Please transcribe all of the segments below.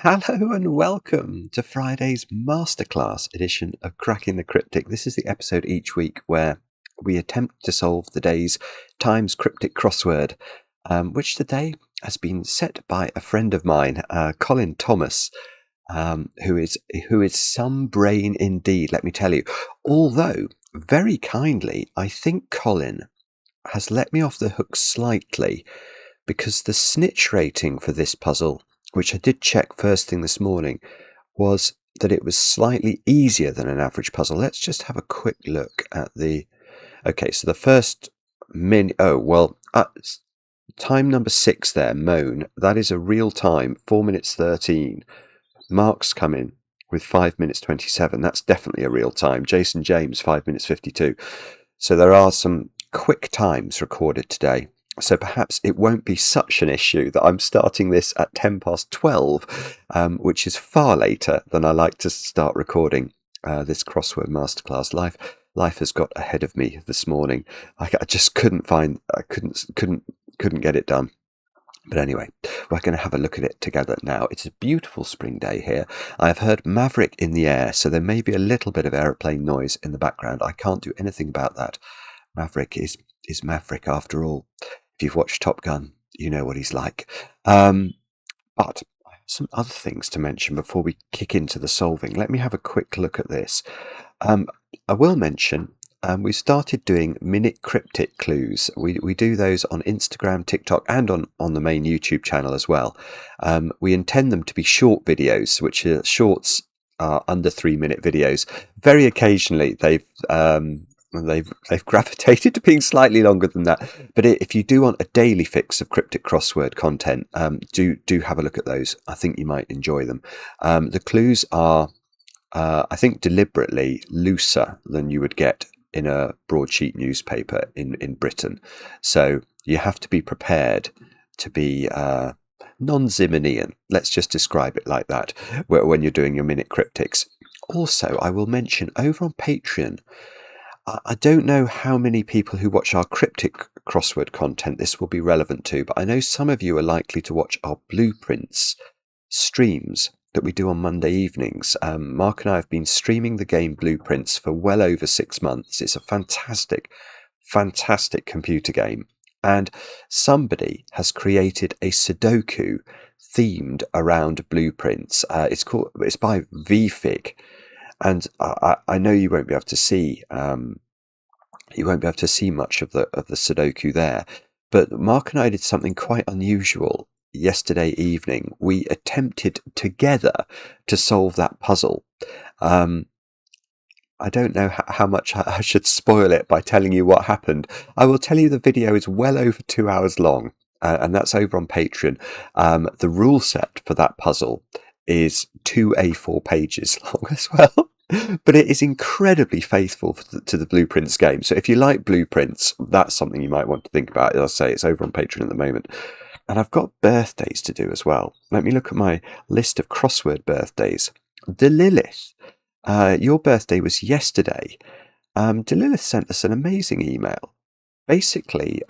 Hello and welcome to Friday's Masterclass edition of Cracking the Cryptic. This is the episode each week where we attempt to solve the day's Times Cryptic crossword, which today has been set by a friend of mine, Colin Thomas, who is some brain indeed, let me tell you. Although, very kindly, I think Colin has let me off the hook slightly because the snitch rating for this puzzle, which I did check first thing this morning, was that it was slightly easier than an average puzzle. Let's just have a quick look at the... Okay, so the first time number 6 there, Moan, that is a real time, 4 minutes 13. Mark's coming with 5 minutes 27. That's definitely a real time. Jason James, 5 minutes 52. So there are some quick times recorded today. So perhaps it won't be such an issue that I'm starting this at 12:10, which is far later than I like to start recording this crossword masterclass. Life has got ahead of me this morning. I just couldn't get it done. But anyway, we're going to have a look at it together now. It's a beautiful spring day here. I have heard Maverick in the air, so there may be a little bit of aeroplane noise in the background. I can't do anything about that. Maverick is Maverick after all. If you've watched Top Gun, you know what he's like. But I have some other things to mention before we kick into the solving. Let me have a quick look at this. I will mention we started doing minute cryptic clues. We do those on Instagram, TikTok, and on the main YouTube channel as well. We intend them to be short videos, which are shorts are under 3-minute videos. Very occasionally they've gravitated to being slightly longer than that. But if you do want a daily fix of cryptic crossword content, do have a look at those. I think you might enjoy them. The clues are, I think, deliberately looser than you would get in a broadsheet newspaper in Britain. So you have to be prepared to be non-Zimmernian. Let's just describe it like that when you're doing your minute cryptics. Also, I will mention over on Patreon, I don't know how many people who watch our cryptic crossword content this will be relevant to, but I know some of you are likely to watch our blueprints streams that we do on Monday evenings. Mark and I have been streaming the game Blueprints for well over 6 months. It's a fantastic computer game. And somebody has created a Sudoku themed around Blueprints. It's by VFig. And I know you won't be able to see much of the Sudoku there, but Mark and I did something quite unusual yesterday evening. We attempted together to solve that puzzle. I don't know how much I should spoil it by telling you what happened. I will tell you the video is well over 2 hours long, and that's over on Patreon. The rule set for that puzzle is 2 A4 pages long as well. But it is incredibly faithful to the Blueprints game. So if you like Blueprints, that's something you might want to think about. As I say, it's over on Patreon at the moment. And I've got birthdays to do as well. Let me look at my list of crossword birthdays. Delilith, your birthday was yesterday. Delilith sent us an amazing email, basically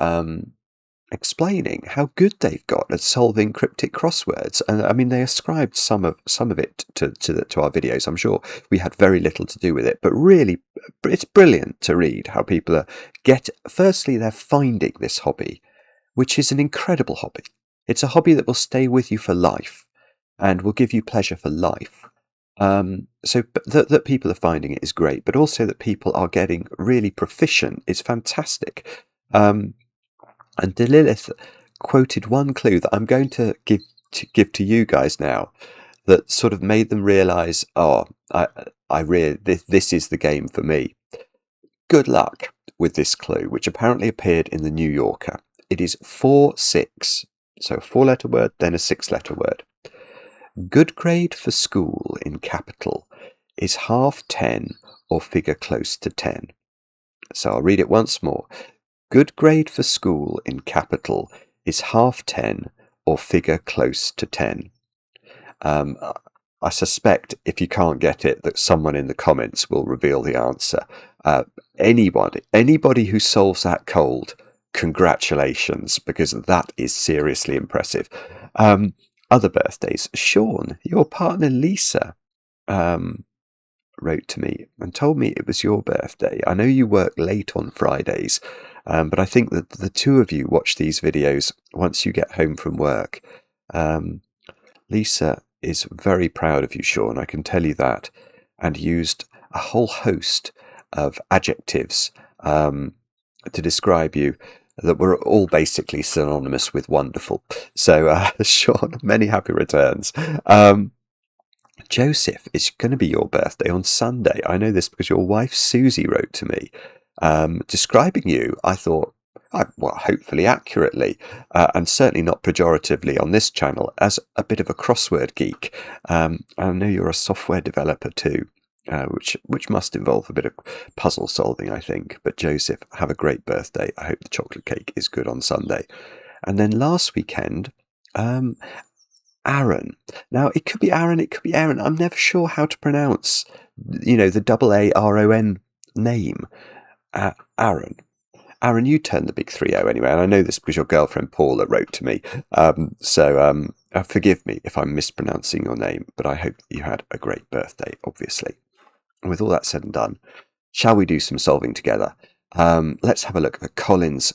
explaining how good they've got at solving cryptic crosswords. And I mean, they ascribed some of it to our videos. I'm sure we had very little to do with it, but really it's brilliant to read how people firstly, they're finding this hobby, which is an incredible hobby. It's a hobby that will stay with you for life and will give you pleasure for life. So that people are finding it is great, but also that people are getting really proficient is fantastic. And Delilith quoted one clue that I'm going to give to you guys now that sort of made them realise, this is the game for me. Good luck with this clue, which apparently appeared in the New Yorker. It is 4-6, so a 4-letter word, then a 6-letter word. Good grade for school in capital is half 10 or figure close to 10. So I'll read it once more. Good grade for school in capital is half 10 or figure close to 10. I suspect if you can't get it, that someone in the comments will reveal the answer. Anybody who solves that cold, congratulations, because that is seriously impressive. Other birthdays. Sean, your partner Lisa wrote to me and told me it was your birthday. I know you work late on Fridays, but I think that the two of you watch these videos once you get home from work. Lisa is very proud of you, Sean, I can tell you that, and used a whole host of adjectives to describe you that were all basically synonymous with wonderful. So, Sean, many happy returns. Joseph, it's going to be your birthday on Sunday. I know this because your wife Susie wrote to me describing you. I thought, well, hopefully accurately, and certainly not pejoratively on this channel, as a bit of a crossword geek. I know you're a software developer too, which must involve a bit of puzzle solving, I think. But Joseph, have a great birthday. I hope the chocolate cake is good on Sunday. And then last weekend, Aaron. Now, it could be Aaron, it could be Aaron. I'm never sure how to pronounce, the AARON name. Aaron. Aaron, you turned the big 3-0 anyway, and I know this because your girlfriend Paula wrote to me. So forgive me if I'm mispronouncing your name, but I hope you had a great birthday, obviously. And with all that said and done, shall we do some solving together? Let's have a look at Colin's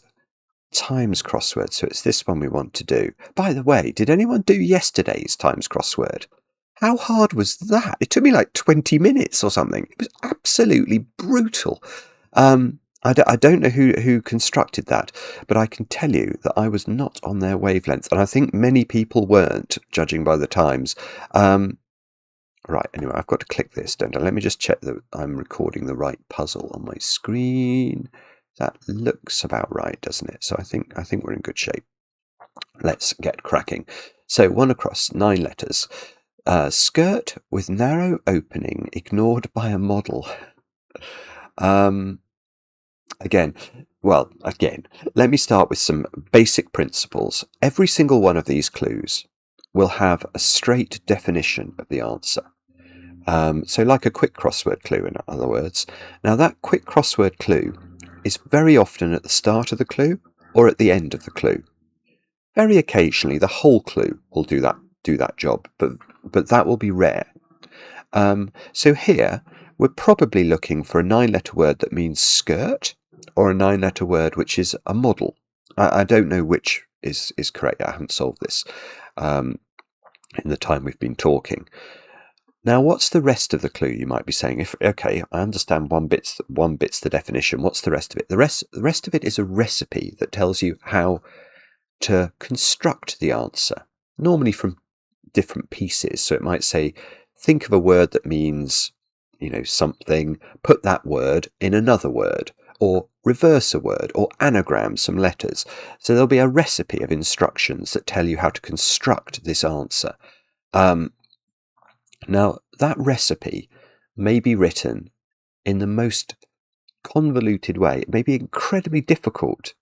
times crossword. So it's this one we want to do. By the way, did anyone do yesterday's times crossword? How hard was that? It took me like 20 minutes or something. It was absolutely brutal. I don't know who constructed that, but I can tell you that I was not on their wavelength, and I think many people weren't, judging by the times. Right, anyway, I've got to click this, don't I? Let me just check that I'm recording the right puzzle on my screen. That looks about right, doesn't it? So I think we're in good shape. Let's get cracking. So 1 across, 9 letters. Skirt with narrow opening, ignored by a model. Again, let me start with some basic principles. Every single one of these clues will have a straight definition of the answer. So like a quick crossword clue, in other words. Now, that quick crossword clue is very often at the start of the clue or at the end of the clue. Very occasionally, the whole clue will do that job, but that will be rare. So here, we're probably looking for a 9-letter word that means skirt, or a 9-letter word which is a model. I don't know which is correct. I haven't solved this in the time we've been talking. Now, what's the rest of the clue, you might be saying? Okay, I understand one bit's the definition. What's the rest of it? The rest of it is a recipe that tells you how to construct the answer, normally from different pieces. So it might say, think of a word that means, something, put that word in another word, or reverse a word, or anagram some letters. So there'll be a recipe of instructions that tell you how to construct this answer. Now, that recipe may be written in the most convoluted way. It may be incredibly difficult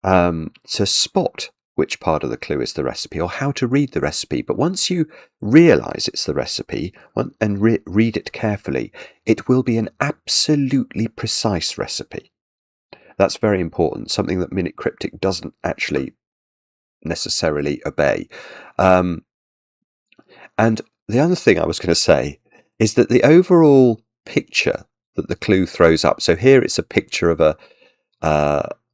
to spot which part of the clue is the recipe or how to read the recipe. But once you realise it's the recipe and read it carefully, it will be an absolutely precise recipe. That's very important, something that Minute Cryptic doesn't actually necessarily obey. And the other thing I was going to say is that the overall picture that the clue throws up, so here it's a picture of a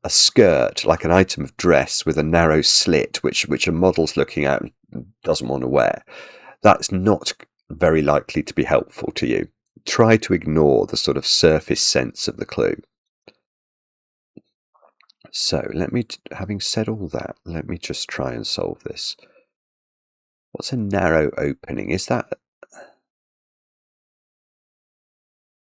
skirt, like an item of dress with a narrow slit, which a model's looking at and doesn't want to wear. That's not very likely to be helpful to you. Try to ignore the sort of surface sense of the clue. So having said all that, let me just try and solve this. What's a narrow opening? Is that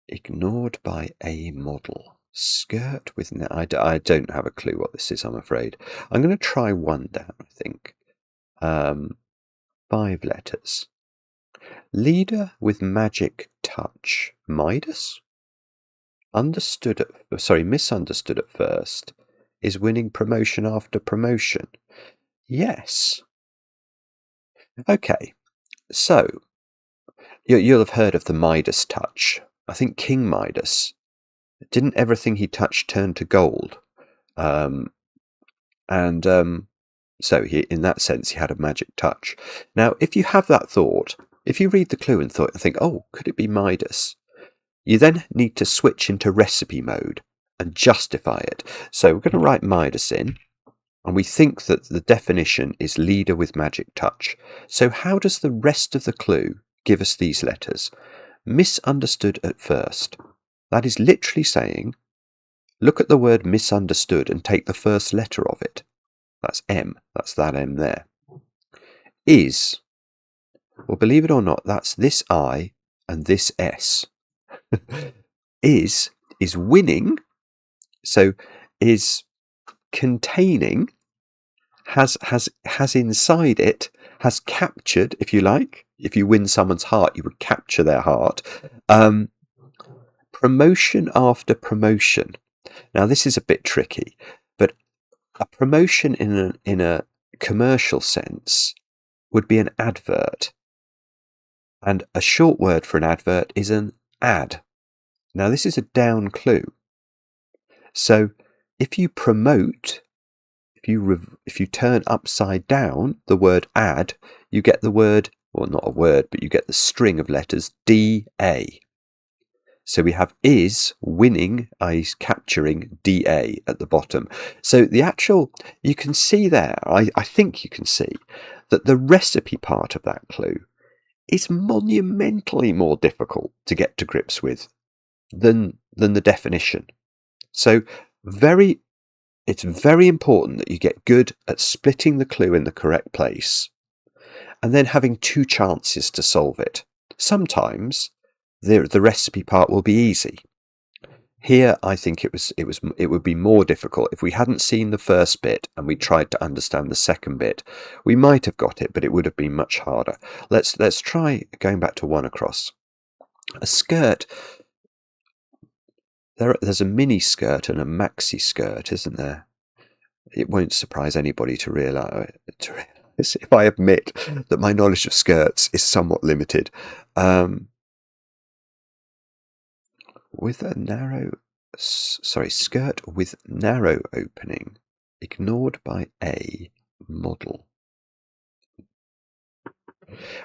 ignored by a model? Skirt with... I don't have a clue what this is, I'm afraid. I'm going to try one down, I think. 5 letters. Leader with magic touch. Midas? Misunderstood at first. Is winning promotion after promotion. Yes. Okay. So, you'll have heard of the Midas touch. I think King Midas, didn't everything he touched turn to gold? So in that sense, he had a magic touch. Now, if you have that thought, if you read the clue and think, oh, could it be Midas? You then need to switch into recipe mode and justify it. So we're going to write Midas in, and we think that the definition is leader with magic touch. So how does the rest of the clue give us these letters? Misunderstood at first. That is literally saying, look at the word misunderstood and take the first letter of it. That's M. That's that M there. Is. Well, believe it or not, that's this I and this S. is winning. So is containing, has inside it, has captured, if you like. If you win someone's heart, you would capture their heart. Promotion after promotion. Now, this is a bit tricky, but a promotion in a commercial sense would be an advert. And a short word for an advert is an ad. Now, this is a down clue. So if you promote, if you turn upside down the word ad, you get the word, well, not a word, but you get the string of letters DA. So we have is winning, i.e. capturing, DA at the bottom. So the actual, you can see there, I think you can see that the recipe part of that clue is monumentally more difficult to get to grips with than the definition. So it's very important that you get good at splitting the clue in the correct place and then having 2 chances to solve it. Sometimes the recipe part will be easy. Here, I think it would be more difficult if we hadn't seen the first bit and we tried to understand the second bit. We might have got it, but it would have been much harder. Let's try going back to one across. A skirt. There's a mini skirt and a maxi skirt, isn't there? It won't surprise anybody to realise if I admit that my knowledge of skirts is somewhat limited. With a skirt with narrow opening, ignored by a model.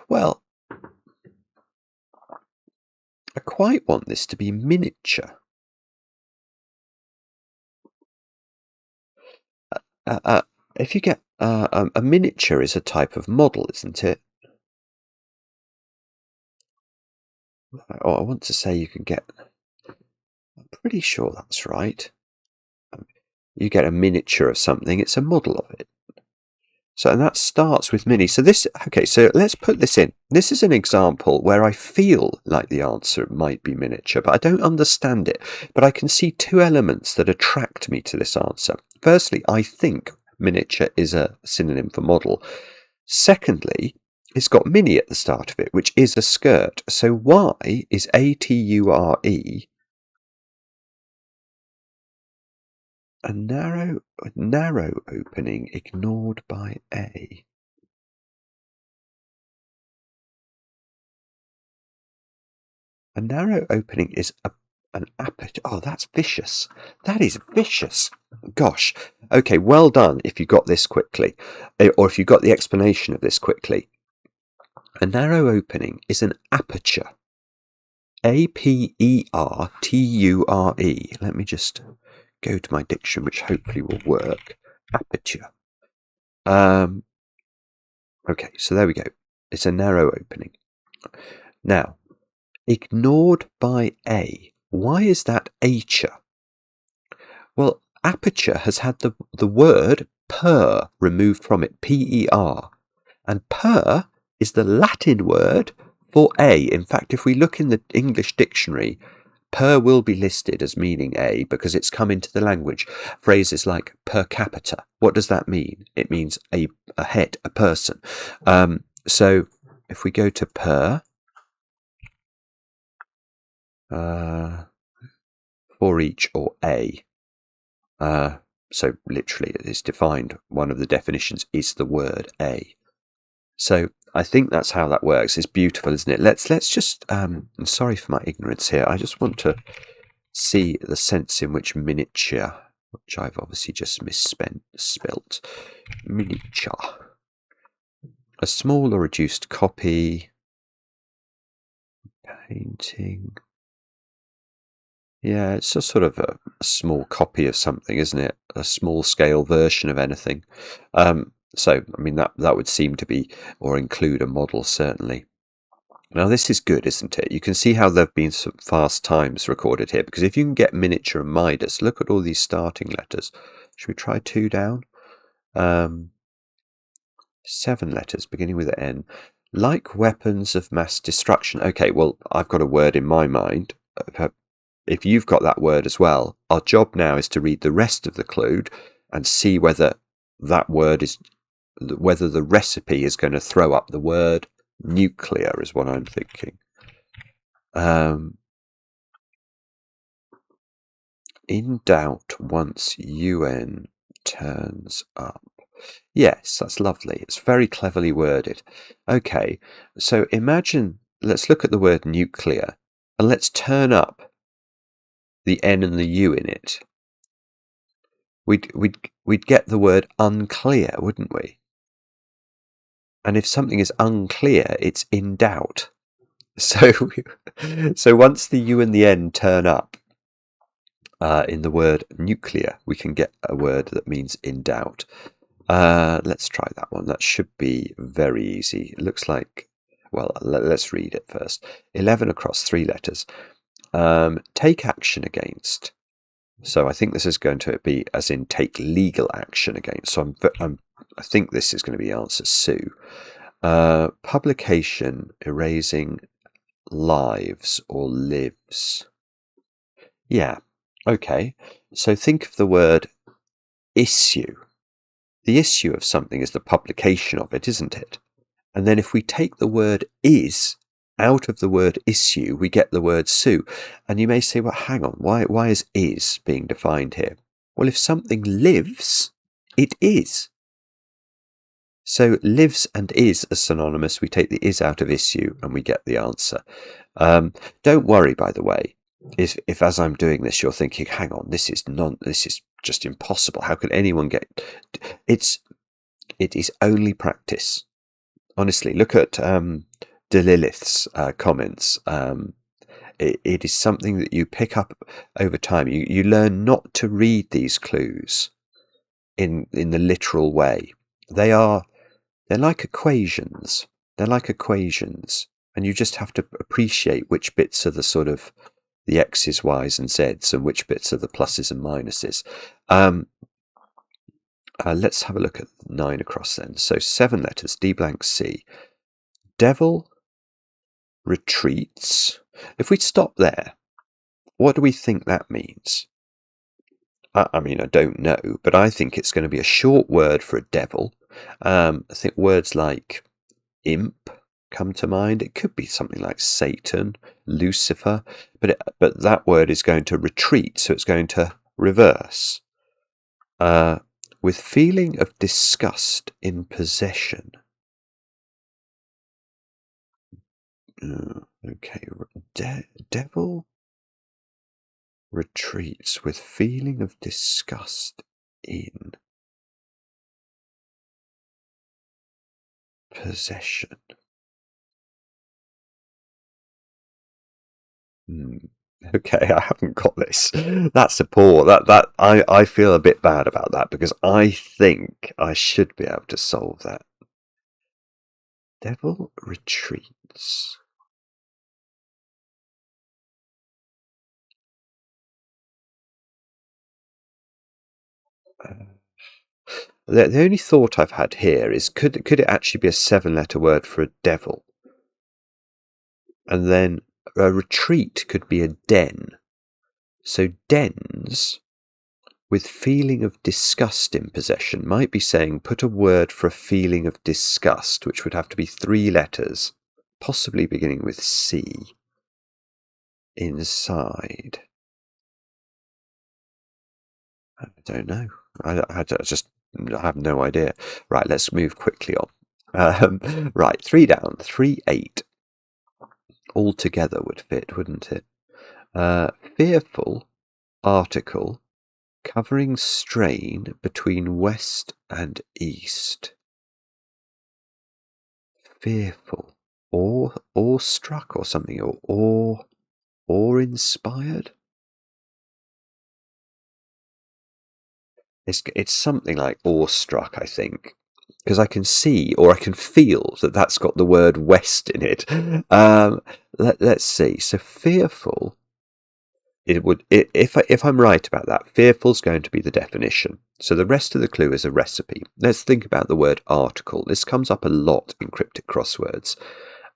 Well, I quite want this to be miniature. If you get a miniature is a type of model, isn't it? Oh, I want to say you can get. I'm pretty sure that's right. You get a miniature of something; it's a model of it. So, and that starts with mini. So so let's put this in. This is an example where I feel like the answer might be miniature, but I don't understand it. But I can see 2 elements that attract me to this answer. Firstly, I think miniature is a synonym for model. Secondly, it's got mini at the start of it, which is a skirt. So Y is ATURE, a narrow opening ignored by A. A narrow opening is an apiece. Oh, that's vicious. That is vicious. Gosh. Okay, well done if you got this quickly, or if you got the explanation of this quickly. A narrow opening is an aperture. APERTURE. Let me just go to my diction, which hopefully will work. Aperture. Okay, so there we go. It's a narrow opening. Now, ignored by A. Why is that ature? Well, aperture has had the word per removed from it, PER. And per is the Latin word for A. In fact, if we look in the English dictionary, per will be listed as meaning A because it's come into the language. Phrases like per capita. What does that mean? It means a head, a person. So if we go to per, for each or A. So literally it is defined. One of the definitions is the word A. So I think that's how that works. It's beautiful, isn't it? Let's just, I'm sorry for my ignorance here. I just want to see the sense in which miniature which I've obviously just misspelt. Miniature. A small or reduced copy. Painting. Yeah, it's a sort of a small copy of something, isn't it? A small scale version of anything. So, I mean, that would seem to be, or include a model, certainly. Now, this is good, isn't it? You can see how there have been some fast times recorded here, because if you can get miniature and Midas, look at all these starting letters. Should we try 2 down? 7 letters beginning with an N. Like weapons of mass destruction. Okay, well, I've got a word in my mind. If you've got that word as well, our job now is to read the rest of the clue and see whether that word is, whether the recipe is going to throw up the word nuclear, is what I'm thinking. In doubt once UN turns up. Yes, that's lovely. It's very cleverly worded. Okay, so imagine, let's look at the word nuclear and let's turn up the N and the U in it. We'd get the word unclear, wouldn't we? And if something is unclear, it's in doubt. So once the U and the N turn up in the word nuclear, we can get a word that means in doubt. Let's try that one. That should be very easy. It looks like, well, let's read it first. 11 across 3 letters. Take action against. So I think this is going to be as in take legal action against. So I think this is going to be answer sue. Publication erasing lives or lives. Yeah. Okay. So think of the word issue. The issue of something is the publication of it, isn't it? And then if we take the word is out of the word issue, we get the word sue. And you may say, well, hang on, why is being defined here? Well, if something lives, it is. So lives and is are synonymous. We take the is out of issue and we get the answer. Don't worry, by the way, if as I'm doing this, you're thinking, hang on, this is just impossible. How could anyone get it is only practice. Honestly, look at Delilith's comments. It is something that you pick up over time. You learn not to read these clues in the literal way. They're like equations. They're like equations, and you just have to appreciate which bits are the sort of the x's, y's, and z's, and which bits are the pluses and minuses. Let's have a look at 9 across then. So 7 letters, D blank C. Devil retreats. If we stop there, what do we think that means? I mean, I don't know, but I think it's going to be a short word for a devil. I think words like imp come to mind. It could be something like Satan, Lucifer, but that word is going to retreat, so it's going to reverse. With feeling of disgust in possession. Okay, devil retreats with feeling of disgust in possession. Okay, I haven't got this. That's a poor. That I feel a bit bad about that because I think I should be able to solve that. Devil retreats. The only thought I've had here is could it actually be a 7-letter word for a devil? And then a retreat could be a den. So dens with feeling of disgust in possession might be saying put a word for a feeling of disgust, which would have to be 3 letters, possibly beginning with C. Inside. I don't know. I have no idea. Right, let's move quickly on. Right, 3 down, 3, 8. All together would fit, wouldn't it? Fearful article Covering strain between west and east. Fearful. Awe-struck or something, or awe-inspired? It's something like awestruck, I think, because I can see or I can feel that that's got the word west in it. Let's see. So fearful. If I'm right about that, fearful's going to be the definition. So the rest of the clue is a recipe. Let's think about the word article. This comes up a lot in cryptic crosswords.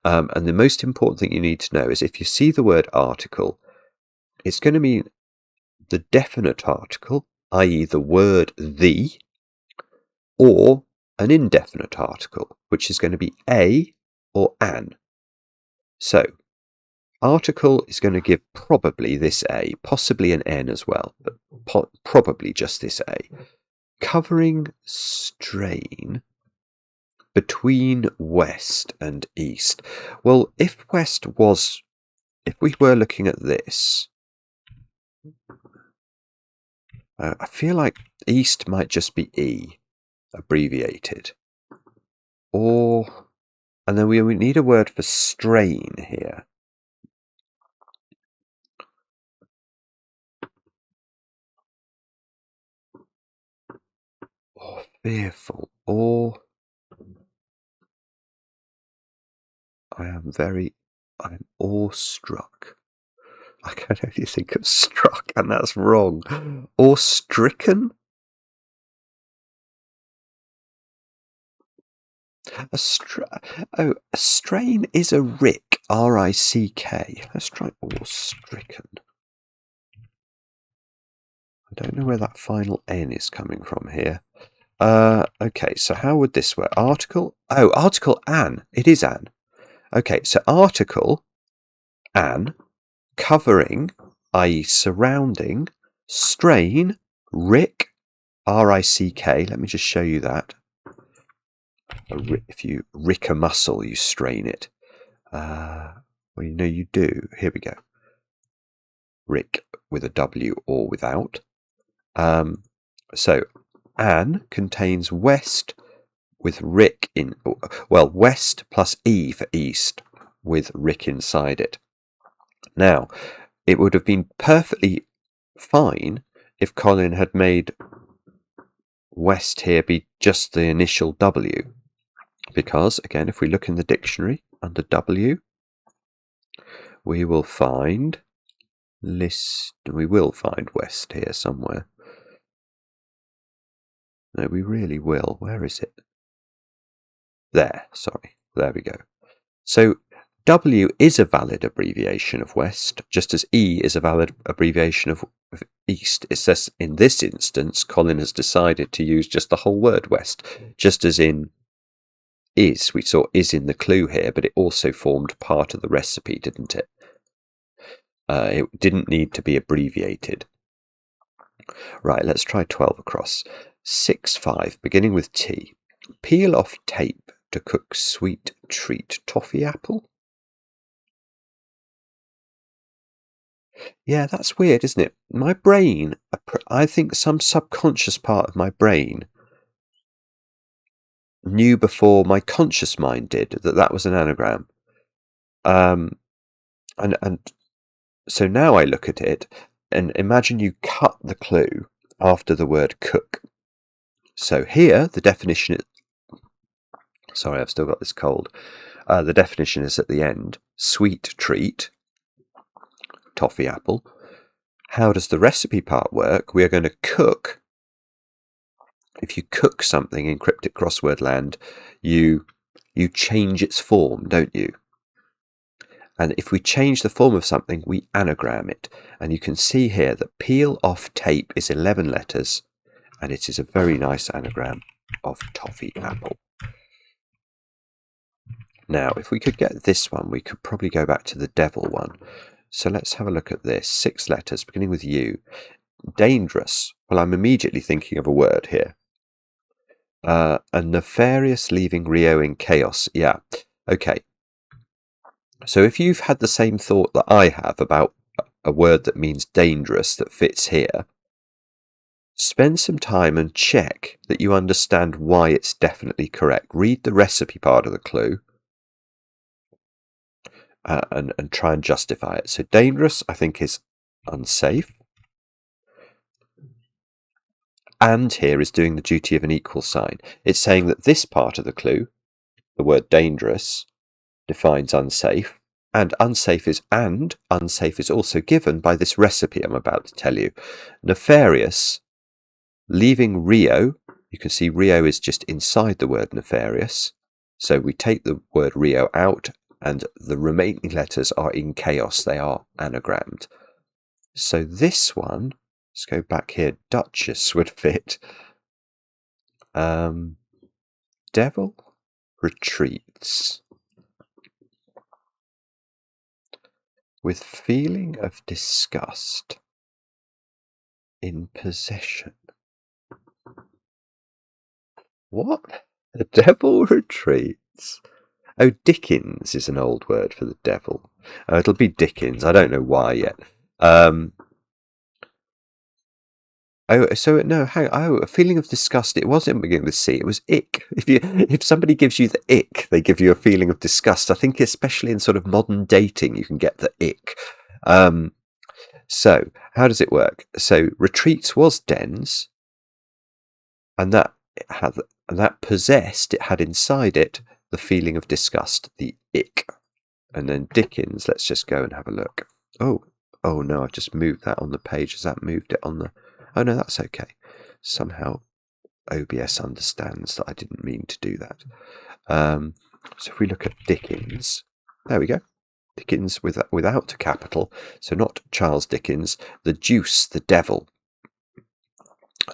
And the most important thing you need to know is if you see the word article, it's going to mean the definite article, i.e. the word the, or an indefinite article, which is going to be a or an. So article is going to give probably this a, possibly an n as well, but probably just this a. Covering strain between west and east. Well, if we were looking at this, I feel like east might just be E, abbreviated. And then we need a word for strain here. Or fearful, or I'm awestruck. I can only think of struck, and that's wrong. Or stricken? A strain is a rick, R-I-C-K. Let's try or stricken. I don't know where that final N is coming from here. Okay, so how would this work? Article? Oh, article an. It is an. Okay, so article an, covering, i.e. surrounding, strain, rick, R-I-C-K. Let me just show you that. If you rick a muscle, you strain it. Well, you know you do. Here we go. Rick with a W or without. So an contains west with rick in, well, west plus E for east with rick inside it. Now, it would have been perfectly fine if Colin had made west here be just the initial W, because again, if we look in the dictionary under W, we will find west here somewhere. No, we really will. Where is it? There, sorry. There we go. So W is a valid abbreviation of west, just as E is a valid abbreviation of east. It says in this instance, Colin has decided to use just the whole word west, just as in is. We saw is in the clue here, but it also formed part of the recipe, didn't it? It didn't need to be abbreviated. Right, let's try 12 across. 6-5, beginning with T. Peel off tape to cook sweet treat toffee apple. Yeah, that's weird, isn't it? My brain, I think some subconscious part of my brain knew before my conscious mind did that was an anagram. And so now I look at it and imagine you cut the clue after the word cook. So here the definition is, sorry, I've still got this cold. The definition is at the end, sweet treat, toffee apple. How does the recipe part work? We are going to cook. If you cook something in cryptic crossword land, you change its form, don't you? And if we change the form of something, we anagram it. And you can see here that peel off tape is 11 letters, and it is a very nice anagram of toffee apple. Now, if we could get this one, we could probably go back to the devil one. So let's have a look at this. 6 letters, beginning with U. Dangerous. Well, I'm immediately thinking of a word here. A nefarious leaving Rio in chaos. Yeah. Okay. So if you've had the same thought that I have about a word that means dangerous that fits here, spend some time and check that you understand why it's definitely correct. Read the recipe part of the clue and try and justify it. So dangerous, I think, is unsafe. And here is doing the duty of an equal sign. It's saying that this part of the clue, the word dangerous, defines unsafe, and unsafe is also given by this recipe I'm about to tell you. Nefarious, leaving Rio, you can see Rio is just inside the word nefarious, so we take the word Rio out and the remaining letters are in chaos, they are anagrammed. So this one, let's go back here, Duchess would fit. Devil retreats with feeling of disgust in possession. What? The devil retreats? Oh, Dickens is an old word for the devil. It'll be Dickens. I don't know why yet. A feeling of disgust. It wasn't beginning with C. It was ick. If somebody gives you the ick, they give you a feeling of disgust. I think especially in sort of modern dating, you can get the ick. So how does it work? So retreats was dens, and that possessed. It had inside it the feeling of disgust, the ick. And then Dickens. Let's just go and have a look. Oh no! I've just moved that on the page. Has that moved it on the? Oh no, that's okay. Somehow OBS understands that I didn't mean to do that. So if we look at Dickens, there we go. Dickens without a capital, so not Charles Dickens. The deuce, the devil.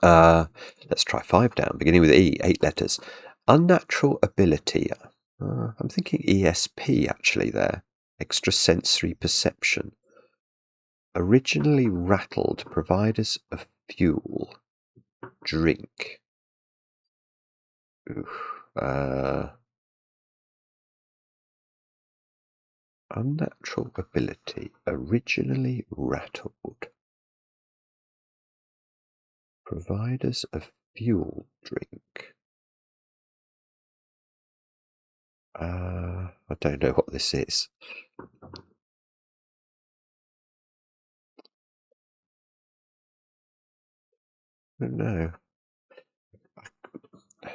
Let's try 5 down, beginning with E, 8 letters. Unnatural ability. I'm thinking ESP actually there. Extrasensory perception. Originally rattled, providers of fuel, drink. Unnatural ability, originally rattled, providers of fuel, drink. I don't know what this is. I don't know.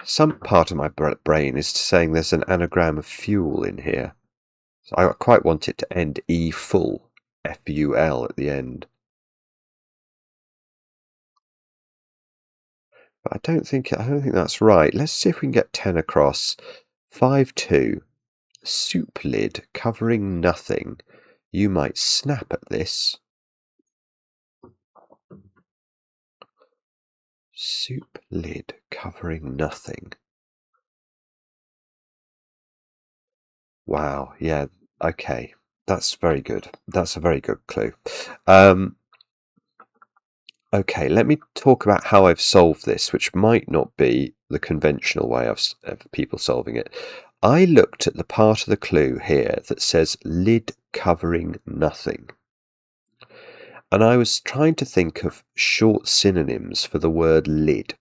Some part of my brain is saying there's an anagram of fuel in here. So I quite want it to end E full, F-U-L at the end. But I don't think that's right. Let's see if we can get 10 across. 5-2. Soup lid covering nothing. You might snap at this. Soup lid covering nothing. Wow, yeah, okay. That's very good. That's a very good clue. Okay, let me talk about how I've solved this, which might not be the conventional way of people solving it. I looked at the part of the clue here that says lid covering nothing. And I was trying to think of short synonyms for the word lid.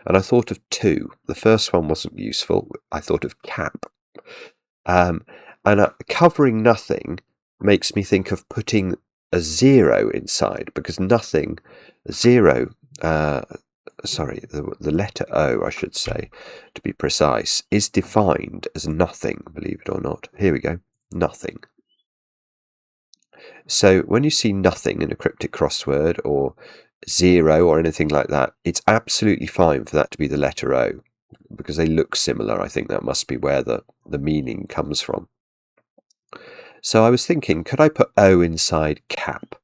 And I thought of 2. The first one wasn't useful. I thought of cap. Covering nothing makes me think of putting a 0 inside, because nothing, 0, the letter O, I should say, to be precise, is defined as nothing, believe it or not. Here we go, nothing. So when you see nothing in a cryptic crossword or 0 or anything like that, it's absolutely fine for that to be the letter O, because they look similar. I think that must be where the meaning comes from. So I was thinking, could I put O inside cap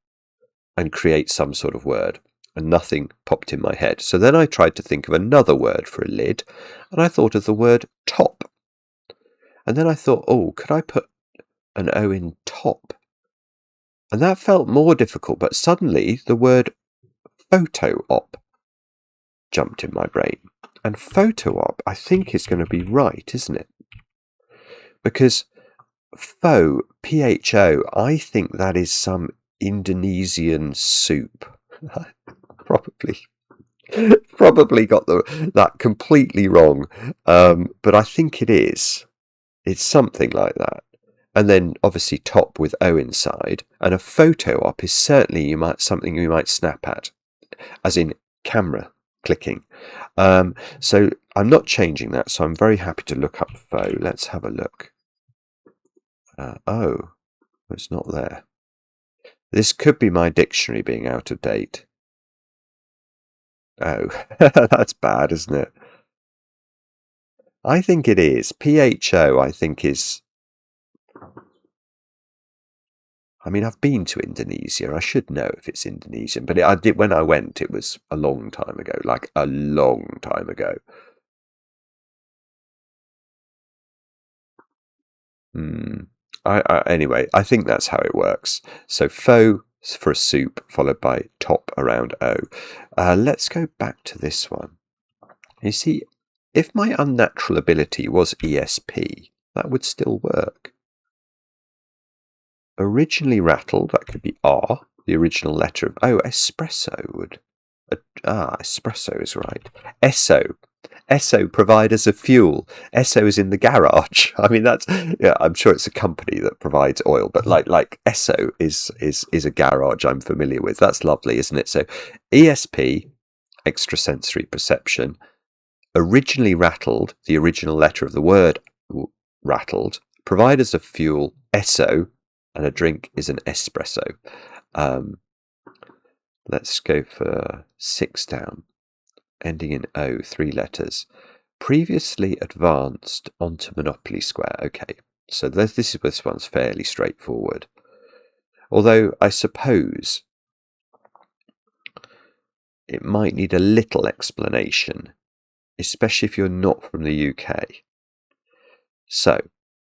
and create some sort of word? And nothing popped in my head. So then I tried to think of another word for a lid, and I thought of the word top. And then I thought, oh, could I put an O in top? And that felt more difficult, but suddenly the word photo op jumped in my brain. And photo op, I think, is going to be right, isn't it? Because pho, P-H-O, I think that is some Indonesian soup. Probably. Probably got that completely wrong, but I think it is. It's something like that. And then obviously top with O inside, and a photo op is certainly something you might snap at, as in camera clicking. So I'm not changing that, so I'm very happy to look up faux. Let's have a look. Oh, it's not there. This could be my dictionary being out of date. Oh, that's bad, isn't it? I think it is. PHO, I think, is... I mean, I've been to Indonesia. I should know if it's Indonesian, but I did when I went. It was a long time ago, like a long time ago. Anyway, I think that's how it works. So faux for a soup, followed by top around O. Let's go back to this one. You see, if my unnatural ability was ESP, that would still work. Originally rattled, that could be R, the original letter of... Oh, espresso would... espresso is right. Esso. Esso, providers of fuel. Esso is in the garage. I mean, that's... Yeah, I'm sure it's a company that provides oil, but like Esso is a garage I'm familiar with. That's lovely, isn't it? So ESP, extrasensory perception. Originally rattled, the original letter of the word rattled. Providers of fuel, Esso. And a drink is an espresso. Let's go for 6 down, ending in O, 3 letters. Previously advanced onto Monopoly Square. Okay, so this one's fairly straightforward. Although I suppose it might need a little explanation, especially if you're not from the UK. So,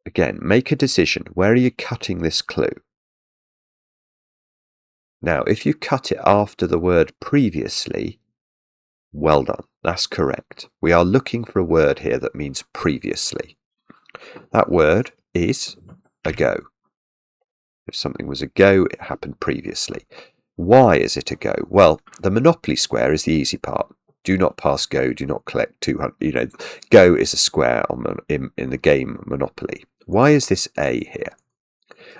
again, make a decision. Where are you cutting this clue? Now, if you cut it after the word previously, well done. That's correct. We are looking for a word here that means previously. That word is ago. If something was ago, it happened previously. Why is it ago? Well, the Monopoly Square is the easy part. Do not pass go, do not collect 200. Go is a square in the game Monopoly. Why is this A here?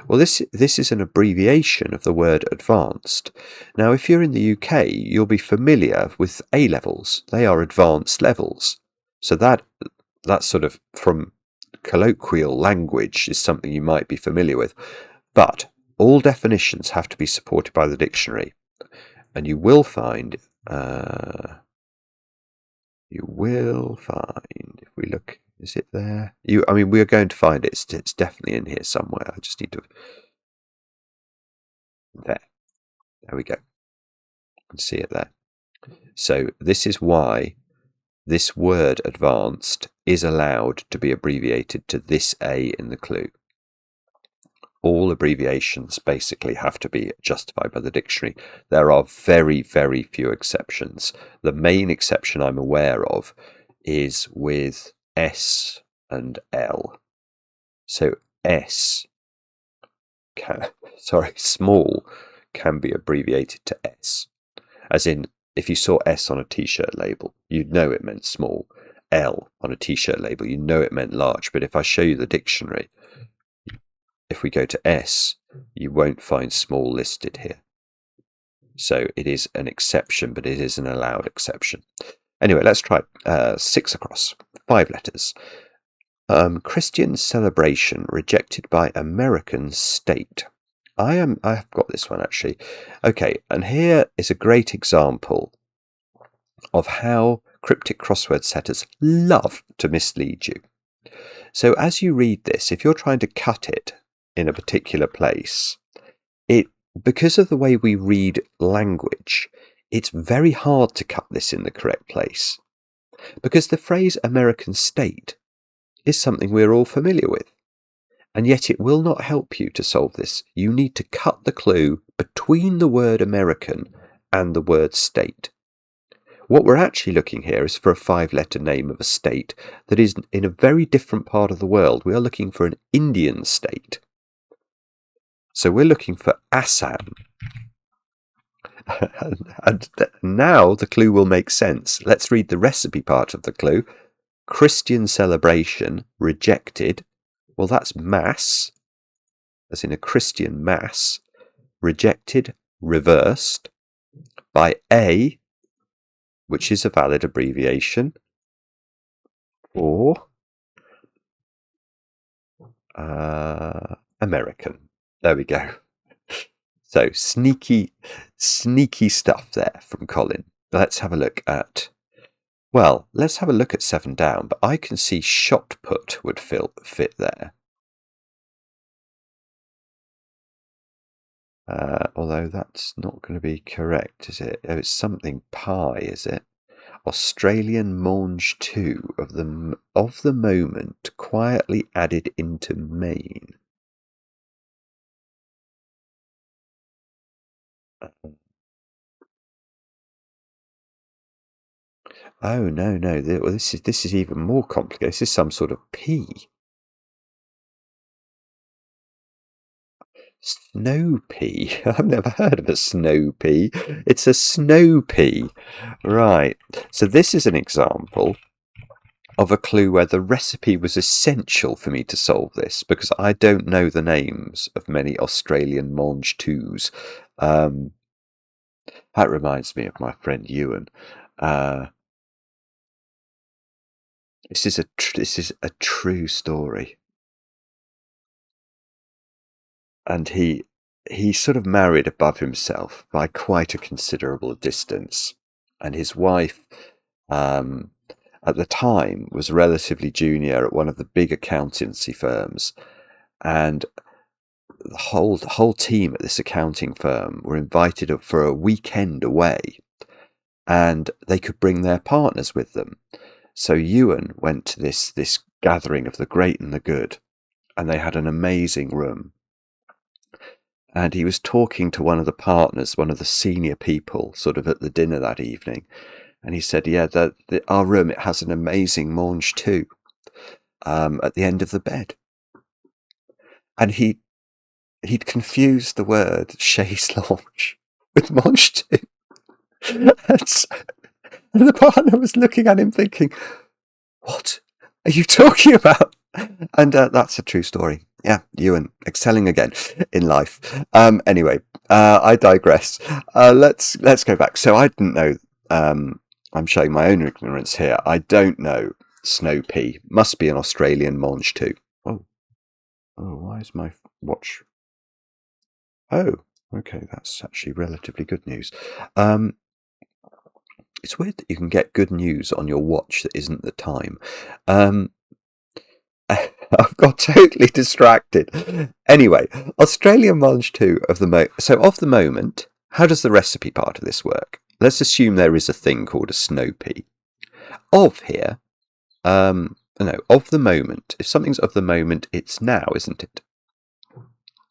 Well, this is an abbreviation of the word advanced. Now, if you're in the UK, you'll be familiar with A levels. They are advanced levels. So that's sort of, from colloquial language, is something you might be familiar with. But all definitions have to be supported by the dictionary. And you will find, if we look... Is it there? We are going to find it. It's definitely in here somewhere. I just need to... There we go. You can see it there. So this is why this word advanced is allowed to be abbreviated to this A in the clue. All abbreviations basically have to be justified by the dictionary. There are very, very few exceptions. The main exception I'm aware of is with S and L. So small can be abbreviated to S. As in, if you saw S on a t-shirt label, you'd know it meant small. L on a t-shirt label, you know it meant large. But if I show you the dictionary, if we go to S, you won't find small listed here. So it is an exception, but it is an allowed exception. Anyway, let's try 6 across, 5 letters. Christian celebration rejected by American state. I have got this one actually. Okay, and here is a great example of how cryptic crossword setters love to mislead you. So as you read this, if you're trying to cut it in a particular place, because of the way we read language, it's very hard to cut this in the correct place, because the phrase American state is something we're all familiar with, and yet it will not help you to solve this. You need to cut the clue between the word American and the word state. What we're actually looking here is for a 5-letter name of a state that is in a very different part of the world. We are looking for an Indian state. So we're looking for Assam. and now the clue will make sense. Let's read the recipe part of the clue. Christian celebration rejected. Well, that's mass, as in a Christian mass. Rejected, reversed by A, which is a valid abbreviation, or American. There we go. So sneaky stuff there from Colin. Let's have a look at, well, let's have a look at 7 down, but I can see shot put would fit there. Although that's not going to be correct, is it? Oh, it's something pie, is it? Australian mange 2 of the moment quietly added into Maine. Oh no! This is even more complicated. This is some sort of pea. Snow pea. I've never heard of a snow pea. It's a snow pea, right? So this is an example of a clue where the recipe was essential for me to solve this, because I don't know the names of many Australian mange 2s. That reminds me of my friend Ewan. This is a true story, and he sort of married above himself by quite a considerable distance, and his wife at the time was relatively junior at one of the big accountancy firms, and the whole team at this accounting firm were invited up for a weekend away, and they could bring their partners with them. So Ewan went to this gathering of the great and the good, and they had an amazing room. And he was talking to one of the partners, one of the senior people, sort of at the dinner that evening. And he said, yeah, our room, it has an amazing mange 2 at the end of the bed. And he'd confused the word chaise lounge with mange 2. And the partner was looking at him thinking, what are you talking about? And that's a true story. Yeah, Ewan, excelling again in life. Anyway, I digress. Let's go back. So I didn't know, I'm showing my own ignorance here. I don't know snow pea. Must be an Australian mange 2. Oh, why is my watch? Oh, okay, that's actually relatively good news. It's weird that you can get good news on your watch that isn't the time. I've got totally distracted. Anyway, Australian mange 2 of the moment. How does the recipe part of this work? Let's assume there is a thing called a snow pea. Of here, of the moment. If something's of the moment, it's now, isn't it?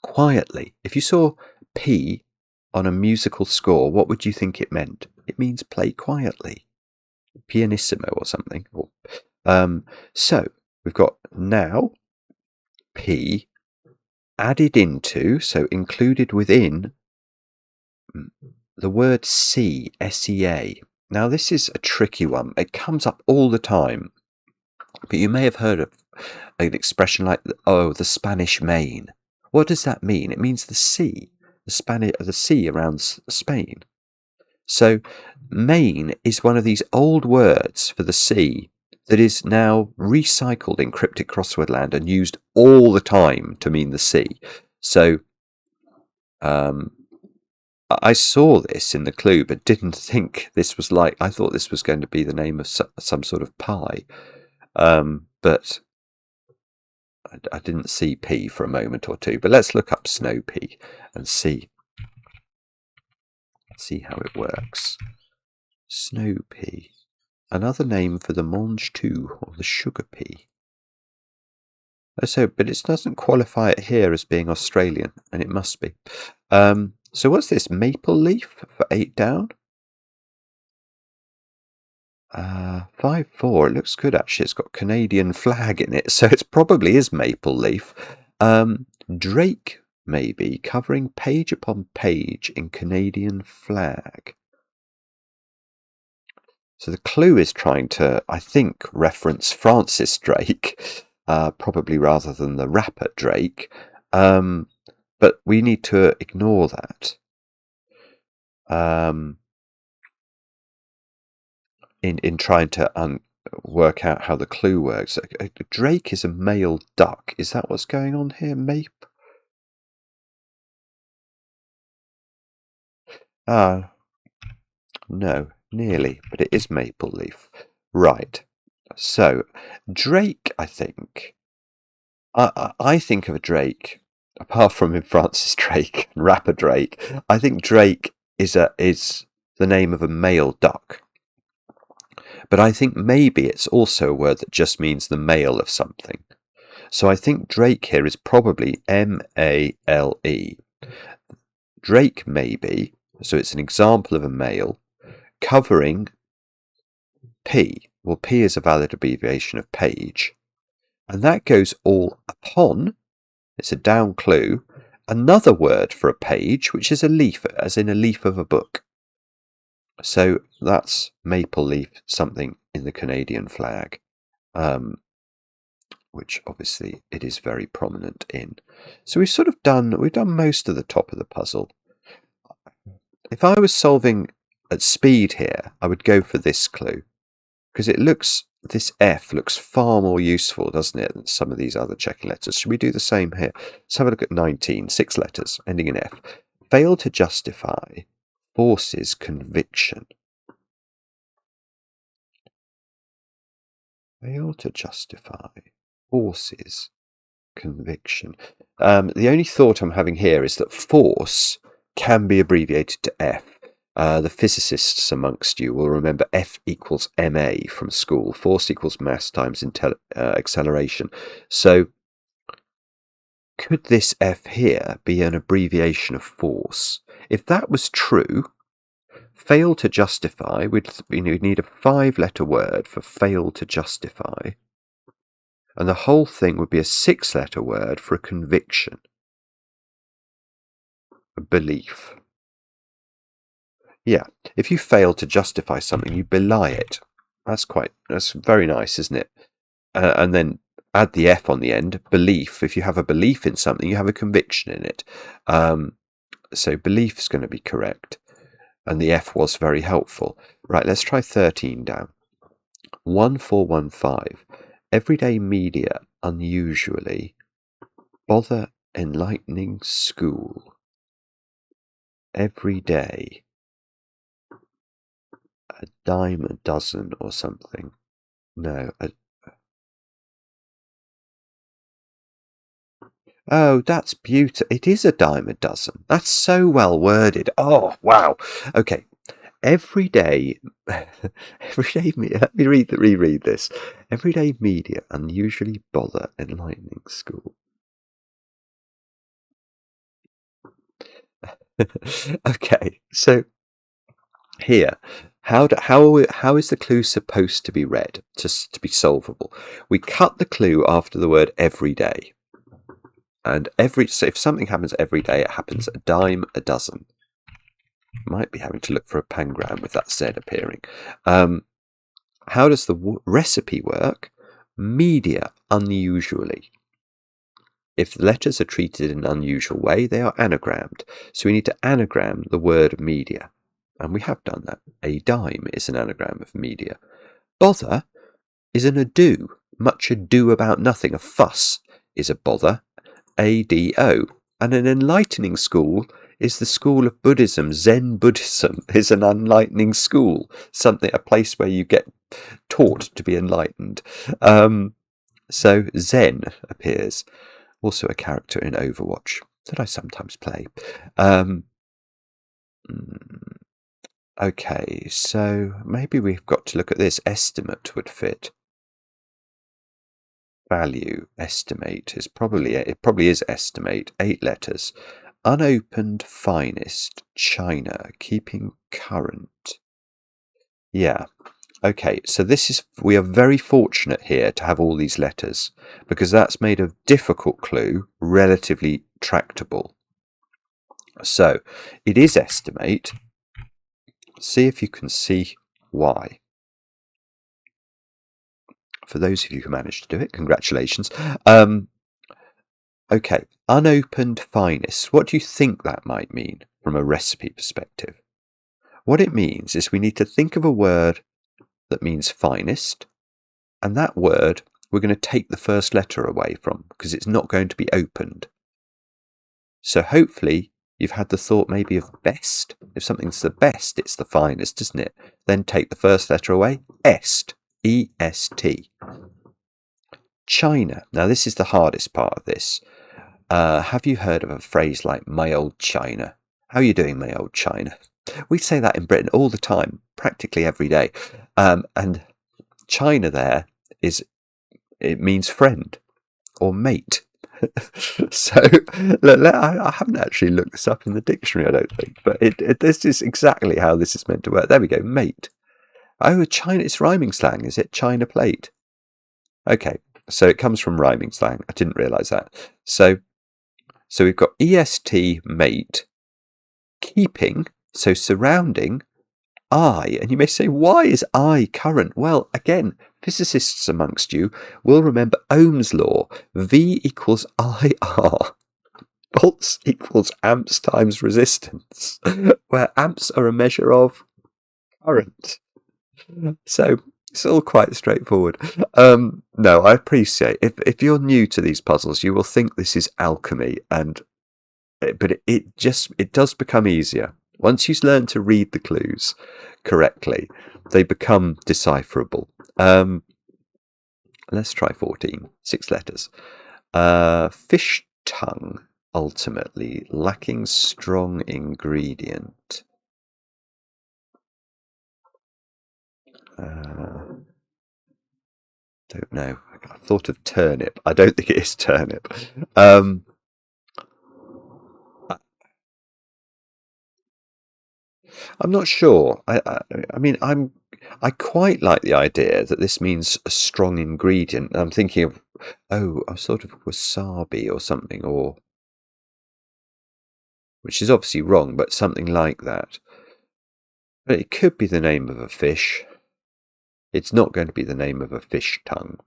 Quietly. If you saw P on a musical score, what would you think it meant? It means play quietly. Pianissimo or something. So we've got now P added into, so included within the word sea, S-E-A. Now this is a tricky one. It comes up all the time. But you may have heard of an expression like, the Spanish Main. What does that mean? It means the sea, the sea around Spain. So Main is one of these old words for the sea that is now recycled in cryptic crossword land and used all the time to mean the sea. So I saw this in the clue, but didn't think this was I thought this was going to be the name of some sort of pie. But I didn't see P for a moment or two. But let's look up snow pea and see how it works. Snow pea, another name for the mange 2 or the sugar pea. But it doesn't qualify it here as being Australian, and it must be. So what's this? Maple leaf for 8 down. 5-4. It looks good actually. It's got Canadian flag in it, so it probably is maple leaf. Drake maybe, covering page upon page in Canadian flag. So the clue is trying to, I think, reference Francis Drake, probably rather than the rapper Drake. But we need to ignore that. In trying to work out how the clue works. Drake is a male duck. Is that what's going on here? Mape? No, nearly, but it is maple leaf. Right. So, Drake, I think. I think of a Drake, apart from Francis Drake and rapper Drake. I think Drake is the name of a male duck. But I think maybe it's also a word that just means the male of something. So I think Drake here is probably M-A-L-E. Drake maybe, so it's an example of a male, covering P. Well, P is a valid abbreviation of page. And that goes all upon, it's a down clue, another word for a page, which is a leaf, as in a leaf of a book. So that's maple leaf, something in the Canadian flag, which obviously it is very prominent in. So we've done most of the top of the puzzle. If I was solving at speed here, I would go for this clue, because this F looks far more useful, doesn't it, than some of these other checking letters. Should we do the same here? Let's have a look at 19, 6 letters, ending in F. Fail to justify forces conviction. Fail to justify forces conviction. The only thought I'm having here is that force can be abbreviated to F. The physicists amongst you will remember F equals ma from school. Force equals mass times acceleration. So could this F here be an abbreviation of force? If that was true, fail to justify, we'd need a 5-letter word for fail to justify. And the whole thing would be a 6-letter word for a conviction. A belief. Yeah, if you fail to justify something, you belie it. That's very nice, isn't it? And then add the F on the end, belief. If you have a belief in something, you have a conviction in it. So belief is going to be correct. And the F was very helpful. Right, let's try 13 down. 1415. Everyday media unusually bother enlightening school. Every day. A dime a dozen or something. No. Oh, that's beautiful. It is a dime a dozen. That's so well worded. Oh, wow. Okay. Every day, let me reread this. Everyday media unusually bother enlightening school. Okay, so here, how is the clue supposed to be read to be solvable? We cut the clue after the word every day. And so if something happens every day, it happens a dime a dozen. Might be having to look for a pangram with that Z appearing. How does the recipe work? Media unusually. If the letters are treated in an unusual way, they are anagrammed. So we need to anagram the word media. And we have done that. A dime is an anagram of media. Bother is an ado. Much ado about nothing. A fuss is a bother. ADO. And an enlightening school is the school of Buddhism. Zen Buddhism is an enlightening school. A place where you get taught to be enlightened. So Zen appears. Also a character in Overwatch that I sometimes play. Okay, so maybe we've got to look at this. Estimate would fit. Value, estimate is it probably is estimate. 8 letters. Unopened finest, China, keeping current. Yeah. Okay, so we are very fortunate here to have all these letters, because that's made a difficult clue relatively intractable. So it is estimate. See if you can see why. For those of you who managed to do it, congratulations. Okay, unopened finest. What do you think that might mean from a recipe perspective? What it means is we need to think of a word that means finest, and that word we're going to take the first letter away from because it's not going to be opened. So hopefully you've had the thought maybe of best. If something's the best, it's the finest, isn't it? Then take the first letter away. Est. E-S-T. China. Now this is the hardest part of this. Have you heard of a phrase like my old China? How are you doing, my old China? We say that in Britain all the time, practically every day. And China there it means friend or mate. So I haven't actually looked this up in the dictionary, I don't think, but this is exactly how this is meant to work. There we go, mate. Oh, China, it's rhyming slang, is it? China plate. Okay, so it comes from rhyming slang. I didn't realise that. So we've got EST, mate, keeping, so surrounding, I. And you may say, why is I current? Well, again, physicists amongst you will remember Ohm's law. V equals IR. Volts equals amps times resistance, where amps are a measure of current. So it's all quite straightforward. No, I appreciate if you're new to these puzzles, you will think this is alchemy, but it does become easier once you learn to read the clues correctly. They become decipherable. Let's try 14. 6 letters. Fish tongue, ultimately lacking strong ingredient. Don't know. I thought of turnip. I don't think it is turnip. I'm not sure. I mean, I quite like the idea that this means a strong ingredient. I'm thinking of, a sort of wasabi or something, which is obviously wrong, but something like that. But it could be the name of a fish. It's not going to be the name of a fish tongue.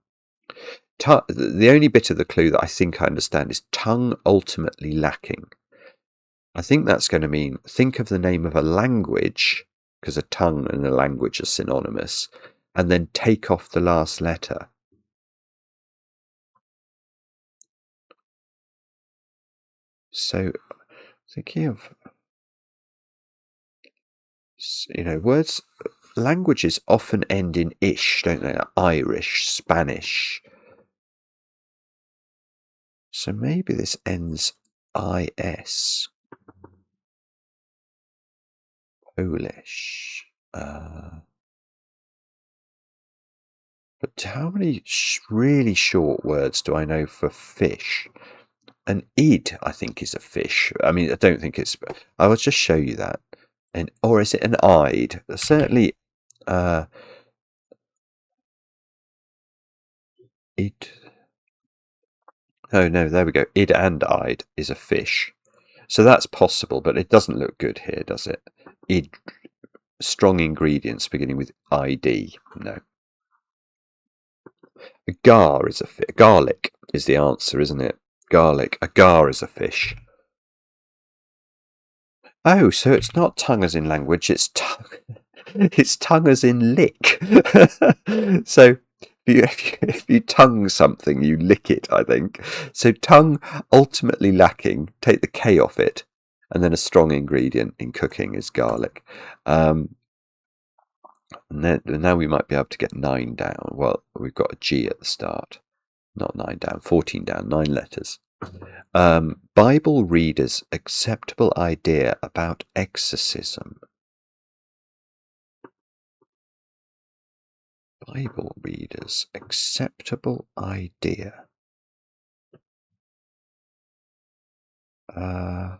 The only bit of the clue that I think I understand is tongue ultimately lacking. I think that's going to mean think of the name of a language, because a tongue and a language are synonymous, and then take off the last letter. So thinking of, words, languages often end in ish, don't they? Like Irish, Spanish. So maybe this ends IS. Polish. But how many really short words do I know for fish? An id, I think, is a fish. I mean, I don't think it's. I will just show you that. Or is it an ide? Certainly, id. Oh no, there we go. Id and ide is a fish. So that's possible, but it doesn't look good here, does it? Id, strong ingredients beginning with ID. No. A gar is a fish. Garlic is the answer, isn't it? Garlic. A gar is a fish. Oh, so it's not tongue as in language, it's tongue. It's tongue as in lick. So if you tongue something, you lick it, I think. So tongue ultimately lacking, take the K off it, and then a strong ingredient in cooking is garlic. Now we might be able to get 9 down. Well, we've got a G at the start. Not 9 down, 14 down, 9 letters. Bible readers' acceptable idea about exorcism. Bible readers' acceptable idea. I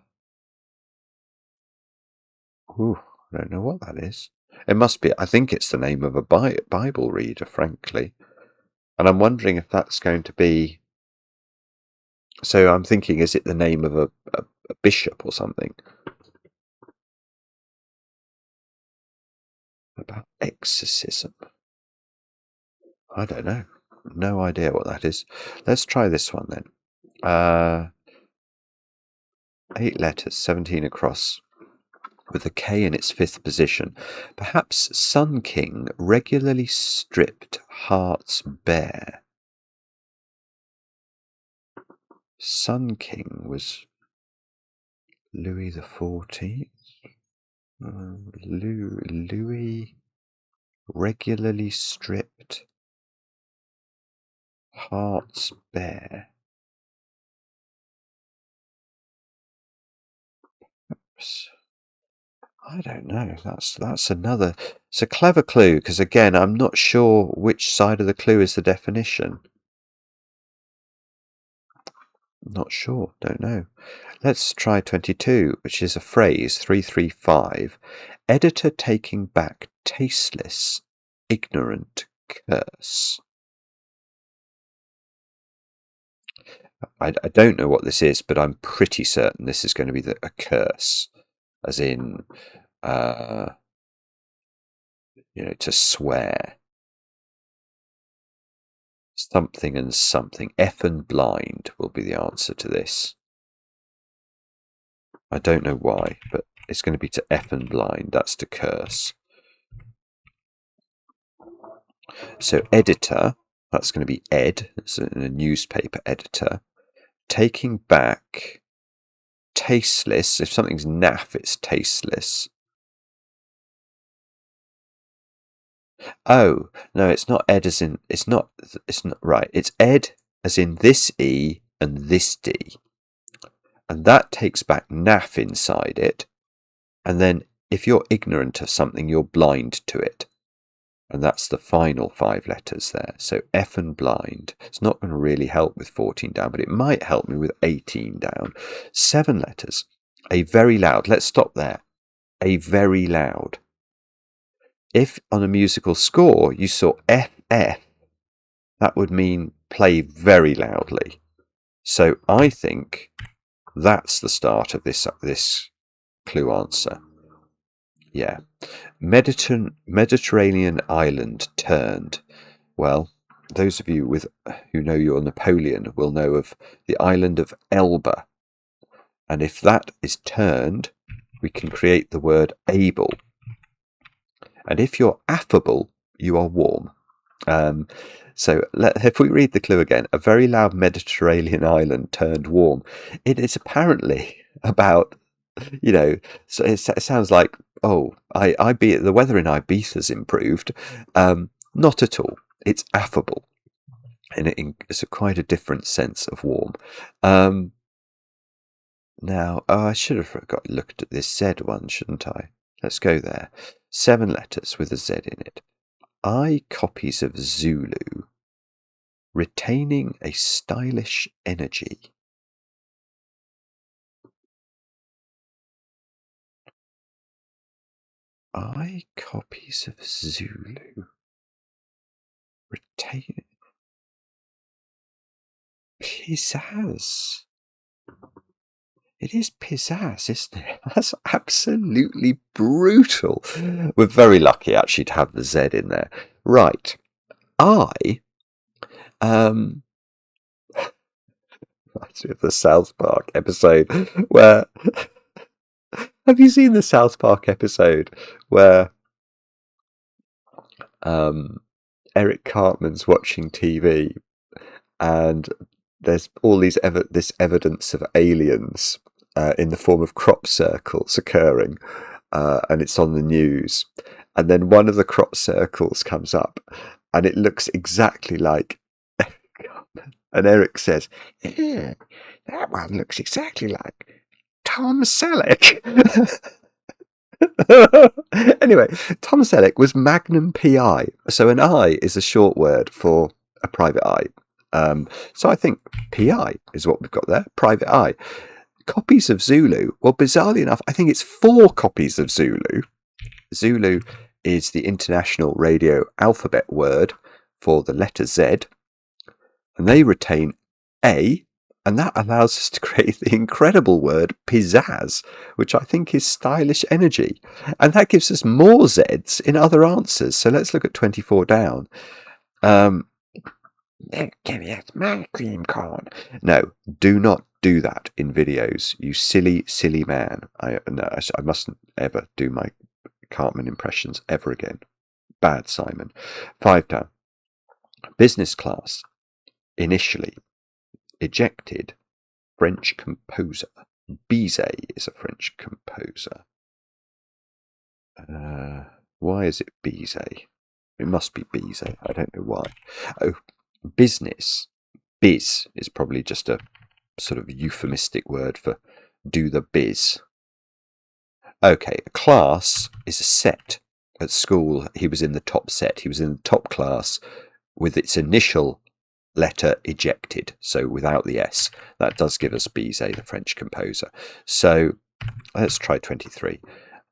don't know what that is. It must be, I think it's the name of a Bible reader, frankly. And I'm wondering if that's going to be So I'm thinking, is it the name of a bishop or something? About exorcism. I don't know. No idea what that is. Let's try this one then. 8 letters, 17 across, with a K in its 5th position. Perhaps Sun King regularly stripped hearts bare. Sun King was Louis XIV. Louis regularly stripped hearts bare. I don't know. That's another. It's a clever clue because again, I'm not sure which side of the clue is the definition. Not sure. Don't know. Let's try 22, which is a phrase 335. Editor taking back tasteless, ignorant curse. I don't know what this is, but I'm pretty certain this is going to be a curse, as in, to swear. Something and something. Effing blind will be the answer to this. I don't know why, but it's going to be to effing blind. That's to curse. So editor, that's going to be ed. It's a newspaper editor. Taking back tasteless. If something's naff, it's tasteless. Oh, no, it's not ed as in, it's not right. It's ed as in this E and this D. And that takes back naff inside it. And then if you're ignorant of something, you're blind to it. And that's the final 5 letters there. So F and blind. It's not going to really help with 14 down, but it might help me with 18 down. 7 letters. A very loud. Let's stop there. A very loud. If on a musical score you saw FF, that would mean play very loudly. So I think that's the start of this clue answer. Yeah. Mediterranean island turned. Well, those of you who know your Napoleon will know of the island of Elba. And if that is turned, we can create the word able. And if you're affable, you are warm. So if we read the clue again, a very loud Mediterranean island turned warm. It is apparently about, so it sounds like, the weather in Ibiza's improved. Not at all. It's affable. And it's quite a different sense of warm. Now, I should have looked at this Z one, shouldn't I? Let's go there. 7 letters with a Z in it. I copies of Zulu, retaining a stylish energy. I copies of Zulu, retaining pizzazz. It is pizzazz, isn't it? That's absolutely brutal. We're very lucky actually to have the Z in there. Right. Reminds me of the South Park episode where have you seen the South Park episode where Eric Cartman's watching TV and there's all this evidence of aliens in the form of crop circles occurring, and it's on the news. And then one of the crop circles comes up, and it looks exactly like Eric Cartman. And Eric says, "Yeah, that one looks exactly like Tom Selleck." Anyway, Tom Selleck was Magnum PI. So an I is a short word for a private eye. So I think PI is what we've got there, private eye. Copies of Zulu. Well, bizarrely enough, I think it's 4 copies of Zulu. Zulu is the international radio alphabet word for the letter Z. And they retain A And that allows us to create the incredible word pizzazz, which I think is stylish energy. And that gives us more Zs in other answers. So let's look at 24 down. Give me my cream corn. No, do not do that in videos, you silly, silly man. I mustn't ever do my Cartman impressions ever again. Bad, Simon. 5 down. Business class. Initially. Ejected. French composer. Bizet is a French composer. Why is it Bizet? It must be Bizet. I don't know why. Oh, business. Biz is probably just a sort of euphemistic word for do the biz. Okay, a class is a set. At school, he was in the top set. He was in the top class with its initial letter ejected, so without the S. That does give us Bizet, the French composer. So let's try 23.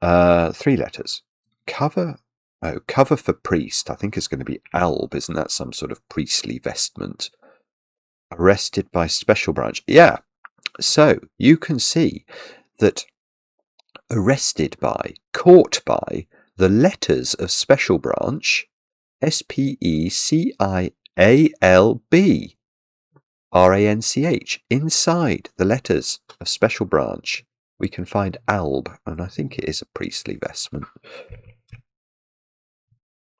3 letters. Cover for priest, I think is going to be alb. Isn't that some sort of priestly vestment? Arrested by special branch. Yeah, so you can see that arrested by, caught by, the letters of special branch, SPECIALB, RANCH, inside the letters of special branch, we can find alb, and I think it is a priestly vestment.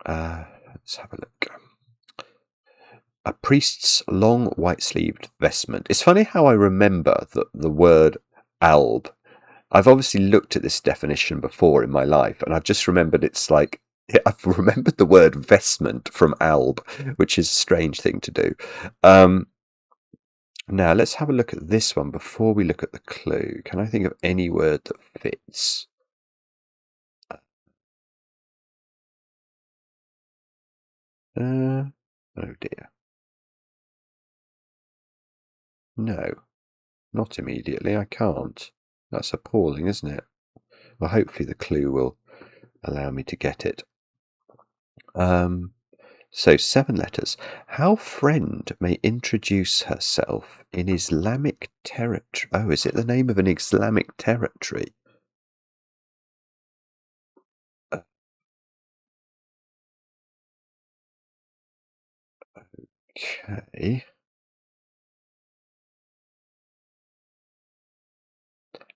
Let's have a look. A priest's long white-sleeved vestment. It's funny how I remember the word alb. I've obviously looked at this definition before in my life, and I've just remembered I've remembered the word vestment from alb, which is a strange thing to do. Now, let's have a look at this one before we look at the clue. Can I think of any word that fits? Oh dear. No, not immediately. I can't. That's appalling, isn't it? Well, hopefully the clue will allow me to get it. So 7 letters. How friend may introduce herself in Islamic territory. Oh, is it the name of an Islamic territory? Okay.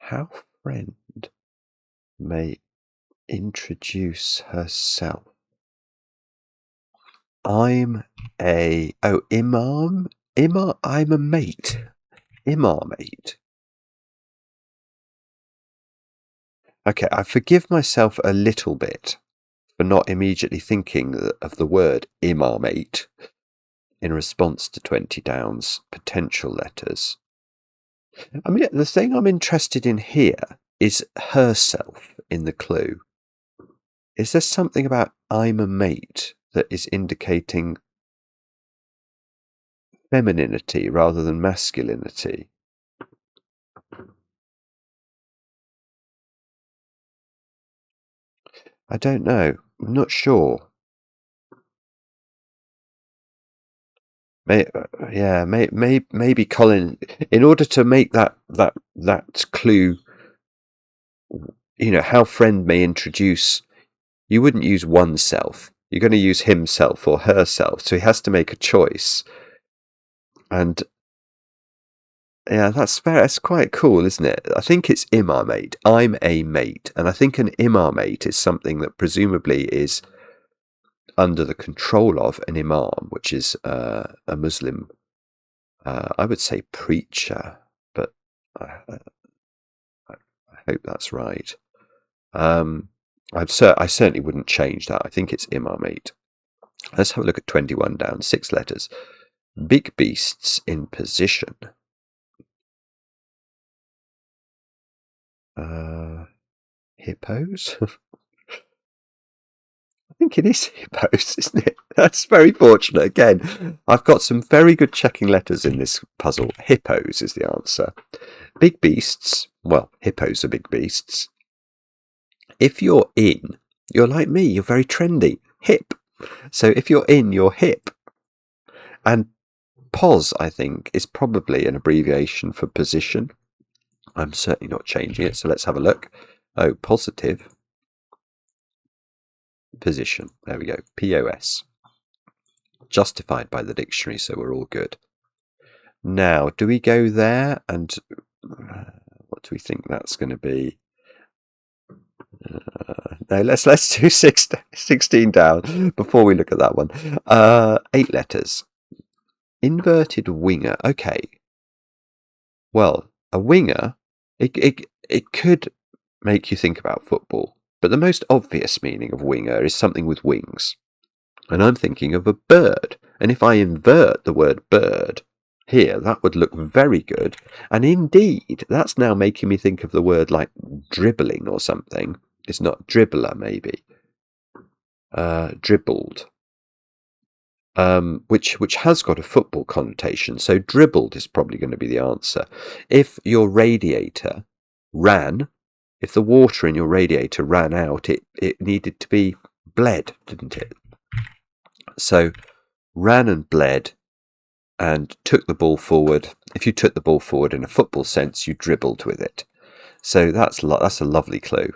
How friend may introduce herself. I'm a imam. I'm a mate. Imamate. Okay, I forgive myself a little bit for not immediately thinking of the word imamate in response to 20 Down's potential letters. I mean, the thing I'm interested in here is herself in the clue. Is there something about I'm a mate that is indicating femininity rather than masculinity? I don't know. I'm not sure. Maybe Colin, in order to make that clue, how friend may introduce, you wouldn't use oneself. You're going to use himself or herself, so he has to make a choice. And yeah, that's quite cool, isn't it? I think it's imamate. I'm a mate, and I think an imamate is something that presumably is under the control of an imam, which is a Muslim, I would say preacher, but I hope that's right. I certainly wouldn't change that. I think it's imamate. Let's have a look at 21 down, 6 letters. Big beasts in position. Hippos? I think it is hippos, isn't it? That's very fortunate. Again, I've got some very good checking letters in this puzzle. Hippos is the answer. Big beasts. Well, hippos are big beasts. If you're like me. You're very trendy. Hip. So if you're in, you're hip. And POS, I think, is probably an abbreviation for position. I'm certainly not changing it, so let's have a look. Oh, positive position. There we go. POS. Justified by the dictionary, so we're all good. Now, do we go there and what do we think that's going to be? No, let's do 16 down before we look at that one. 8 letters. Inverted winger. Okay. Well, a winger, it could make you think about football, but the most obvious meaning of winger is something with wings. And I'm thinking of a bird. And if I invert the word bird here, that would look very good. And indeed, that's now making me think of the word like dribbling or something. It's not dribbler, maybe. Dribbled. Which has got a football connotation. So dribbled is probably going to be the answer. If your radiator ran, if the water in your radiator ran out, it needed to be bled, didn't it? So ran and bled and took the ball forward. If you took the ball forward in a football sense, you dribbled with it. So that's a lovely clue.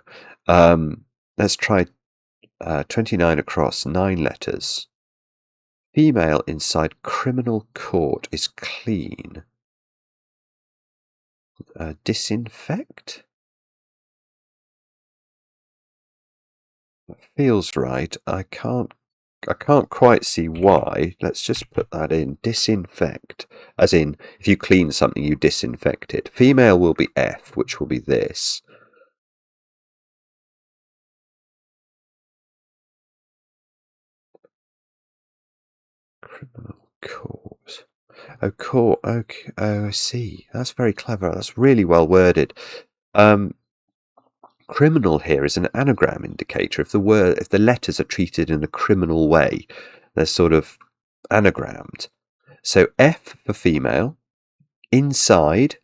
Let's try 29 across, 9 letters. Female inside criminal court is clean. Disinfect? That feels right. I can't quite see why. Let's just put that in. Disinfect. As in, if you clean something, you disinfect it. Female will be F, which will be this. Criminal court. Oh, court. Okay. Oh, I see. That's very clever. That's really well worded. Criminal here is an anagram indicator. If the letters are treated in a criminal way, they're sort of anagrammed. So F for female, inside.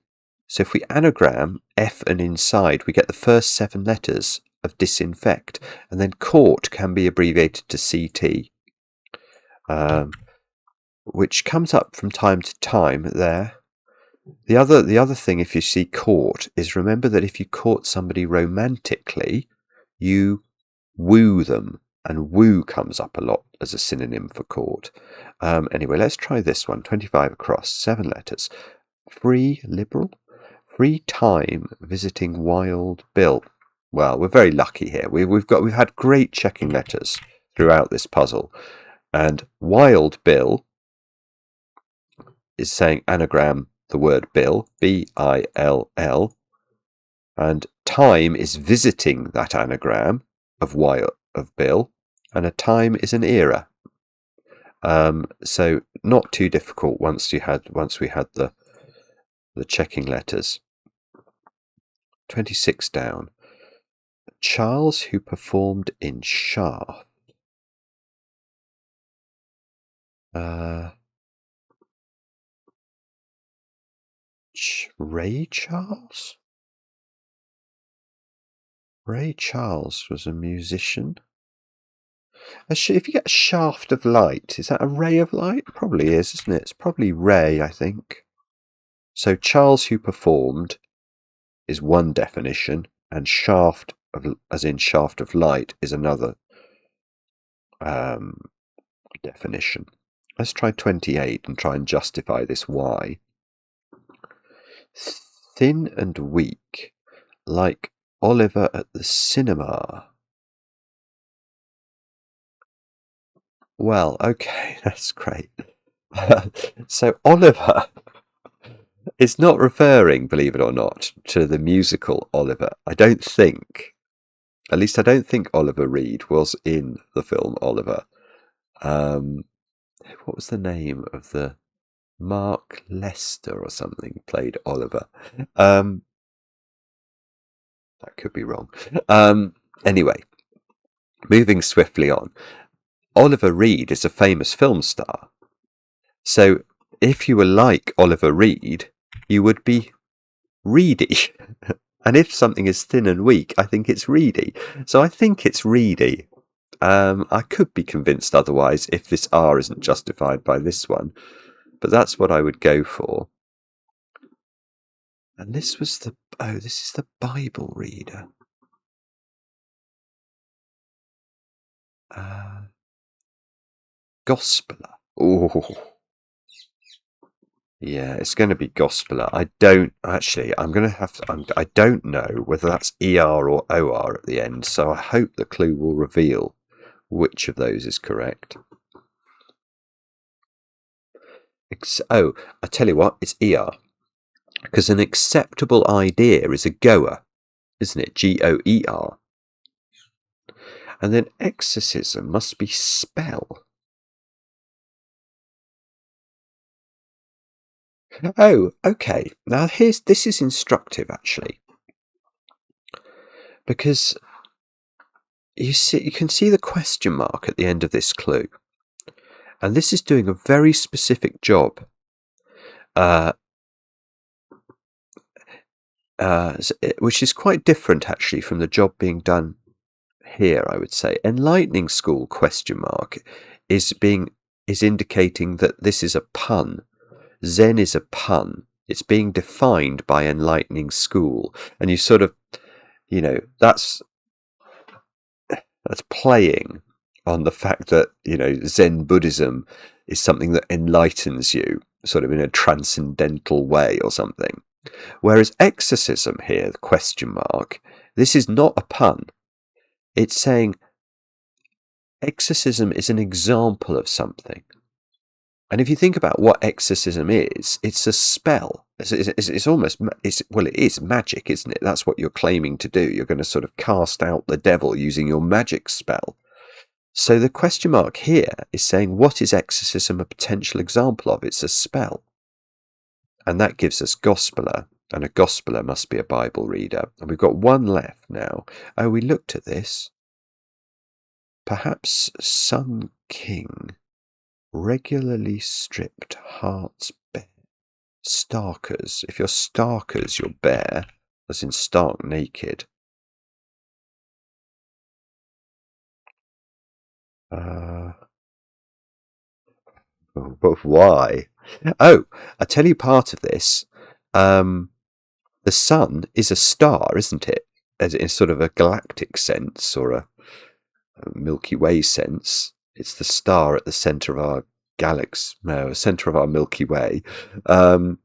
So if we anagram F and inside, we get the first 7 letters of disinfect, and then court can be abbreviated to CT, which comes up from time to time there. The other thing, if you see court, is remember that if you court somebody romantically, you woo them, and woo comes up a lot as a synonym for court. Anyway, let's try this one. 25 across, 7 letters. Free liberal, free time visiting Wild Bill. Well, we're very lucky here. We've had great checking letters throughout this puzzle, and Wild Bill is saying anagram the word Bill, B-I-L-L, and time is visiting that anagram of Bill, and a time is an era. So not too difficult once we had the checking letters. 26 down. Charles, who performed in Shaft. Ray Charles? Ray Charles was a musician. If you get a shaft of light, is that a ray of light? Probably is, isn't it? It's probably ray, I think. So Charles, who performed, is one definition, and shaft as in shaft of light, is another definition. Let's try 28 and try and justify this why. Thin and weak, like Oliver at the cinema. Well, okay, that's great. So Oliver is not referring, believe it or not, to the musical Oliver. I don't think Oliver Reed was in the film Oliver. What was the name of the Mark Lester or something played Oliver? That could be wrong. Anyway, moving swiftly on. Oliver Reed is a famous film star. So if you were like Oliver Reed, you would be reedy. And if something is thin and weak, I think it's reedy. So I think it's reedy. I could be convinced otherwise if this R isn't justified by this one. but that's what I would go for. And this was the, this is the Bible reader. Gospeler. Oh, yeah, it's going to be Gospeler. I don't actually. I'm going to have to. I don't know whether that's ER or OR at the end. So I hope the clue will reveal which of those is correct. Oh, I tell you what, it's ER, because an acceptable idea is a goer, isn't it? GOER. And then exorcism must be spell. Oh, okay. Now this is instructive actually, because you can see the question mark at the end of this clue, and this is doing a very specific job. Which is quite different actually from the job being done here, I would say. Enlightening school question mark is indicating that this is a pun. Zen is a pun. It's being defined by enlightening school, and you sort of, that's playing on the fact that Zen Buddhism is something that enlightens you, sort of in a transcendental way or something. Whereas exorcism here, question mark, this is not a pun. It's saying exorcism is an example of something. And if you think about what exorcism is, it's a spell. It's almost, it is magic, isn't it? That's what you're claiming to do. You're going to sort of cast out the devil using your magic spell. So the question mark here is saying, what is exorcism a potential example of? It's a spell. And that gives us Gospeler, and a Gospeler must be a Bible reader. And we've got one left now. Oh, we looked at this. Perhaps Sun King, regularly stripped, hearts bare. Starkers. If you're starkers, you're bare, as in stark naked. But why? Oh, I tell you part of this. The sun is a star, isn't it? As in sort of a galactic sense or a Milky Way sense. It's the star at the centre of our galaxy, centre of our Milky Way. And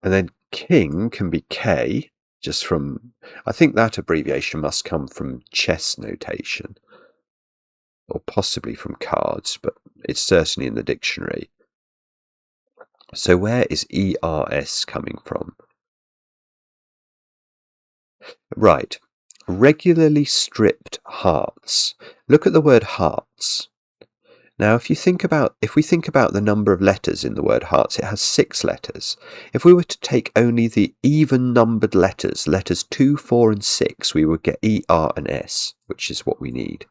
then king can be K, just from, I think that abbreviation must come from chess notation, or possibly from cards, but it's certainly in the dictionary. So where is ERS coming from? Right. Regularly stripped hearts. Look at the word hearts. Now, if we think about the number of letters in the word hearts, it has 6 letters. If we were to take only the even-numbered letters 2, 4, and 6, we would get ER and S, which is what we need.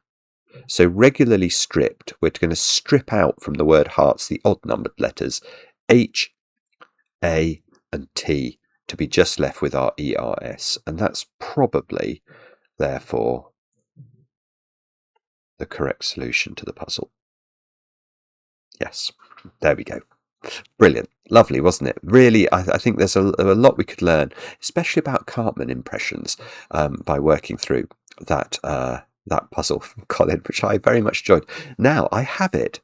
So regularly stripped, we're going to strip out from the word hearts the odd-numbered letters H, A, and T to be just left with our ERS, and that's probably, therefore, the correct solution to the puzzle. Yes, there we go. Brilliant. Lovely, wasn't it? Really, I think there's a lot we could learn, especially about Cartman impressions, by working through that puzzle from Colin, which I very much enjoyed. Now, I have it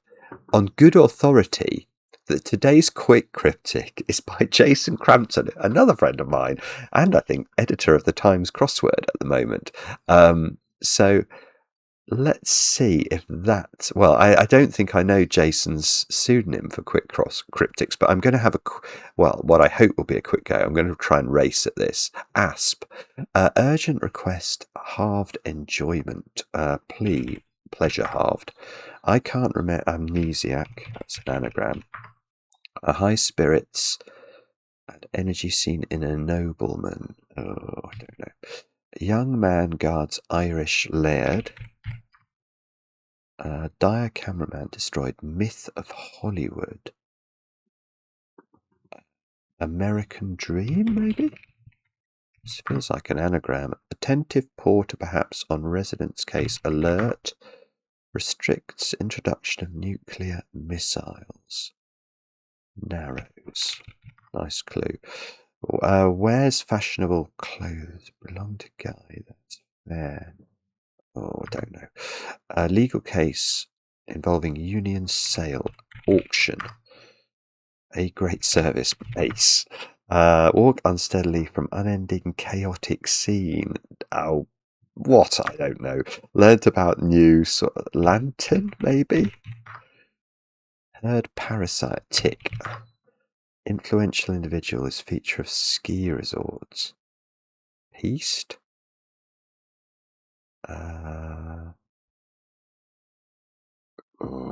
on good authority that today's quick cryptic is by Jason Crampton, another friend of mine, and I think editor of the Times Crossword at the moment. So let's see if that... Well, I don't think I know Jason's pseudonym for quick cryptics, but I'm going to have what I hope will be a quick go. I'm going to try and race at this. ASP. Urgent request, halved enjoyment. Plea, pleasure halved. I can't remember. Amnesiac. That's an anagram. High spirits and energy seen in a nobleman. Oh, I don't know. Young man guards Irish laird. Dire cameraman destroyed myth of Hollywood. American dream, maybe? This feels like an anagram. Attentive porter, perhaps on residence case. Alert. Restricts introduction of nuclear missiles. narrows. Nice clue. Wears fashionable clothes. Belong to guy. That's fair. Oh, I don't know. A legal case involving union sale auction. A great service. Ace. Walk unsteadily from unending chaotic scene. Oh, what? I don't know. Learned about new sort of lantern, maybe? Herd parasite. Tick. Influential individual is feature of ski resorts. East? Oh,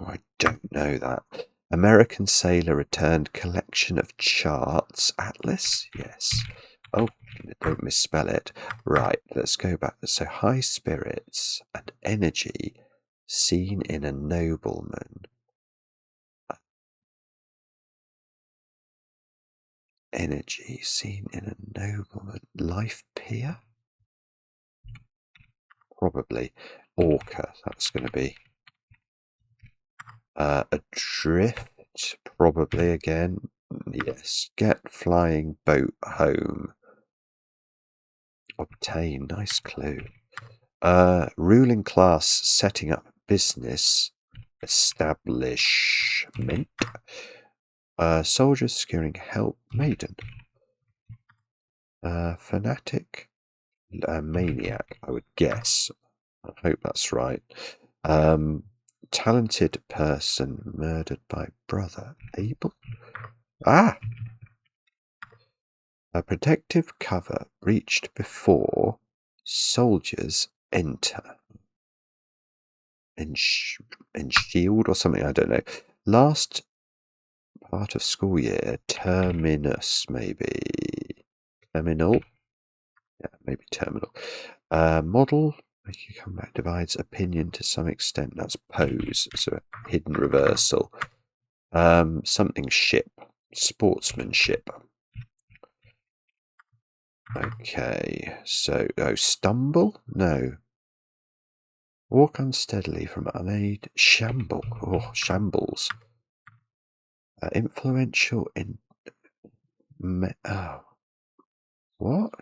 I don't know that. American sailor returned collection of charts. Atlas? Yes. Oh, don't misspell it. Right, let's go back. So high spirits and energy seen in a nobleman. Energy seen in a nobleman. Life peer? Probably. Orca, that's going to be. Adrift, probably again. Yes. Get flying boat home. Obtain, nice clue. Ruling class setting up business. Establishment. Soldiers securing help. Maiden. Fanatic. Maniac, I would guess. I hope that's right. Talented person murdered by brother. Able? Ah! A protective cover breached before soldiers enter. In shield or something, I don't know. Last part of school year, terminus, maybe. Terminal? Yeah, maybe terminal. Model, make you come back, divides opinion to some extent. That's pose, so a hidden reversal. Something ship. Sportsmanship. Okay, so, stumble? No. Walk unsteadily from unaid. Shamble. Oh, shambles. Influential in. What?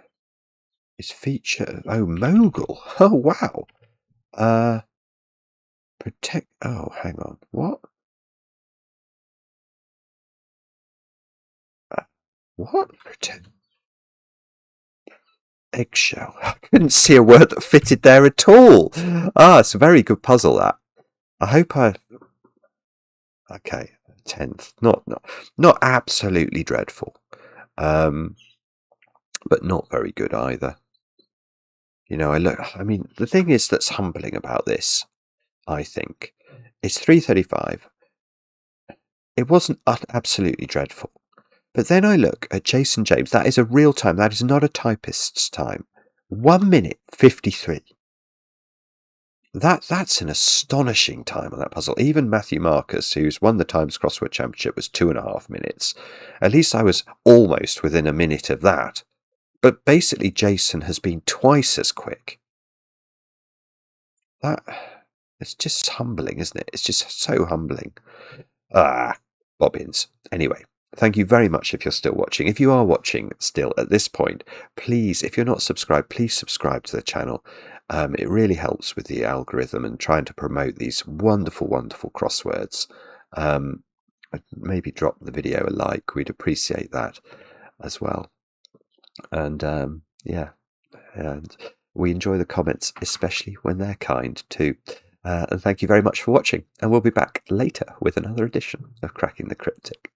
Is feature. Oh, mogul. Oh, wow. Protect. Oh, hang on. What? What? Protect. Eggshell. I couldn't see a word that fitted there at all. It's a very good puzzle, that. I hope I. Okay, 10th. Not absolutely dreadful. But not very good either. You know, the thing is that's humbling about this, I think, it's 3:35. It wasn't absolutely dreadful. But then I look at Jason James. That is a real time. That is not a typist's time. 1 minute 53. That's an astonishing time on that puzzle. Even Matthew Marcus, who's won the Times Crossword Championship, was 2.5 minutes. At least I was almost within a minute of that. But basically, Jason has been twice as quick. It's just humbling, isn't it? It's just so humbling. Bobbins. Anyway, thank you very much if you're still watching. If you are watching still at this point, please, if you're not subscribed, please subscribe to the channel. It really helps with the algorithm and trying to promote these wonderful, wonderful crosswords. Maybe drop the video a like. We'd appreciate that as well. And yeah, and we enjoy the comments, especially when they're kind too. And thank you very much for watching, and we'll be back later with another edition of Cracking the Cryptic.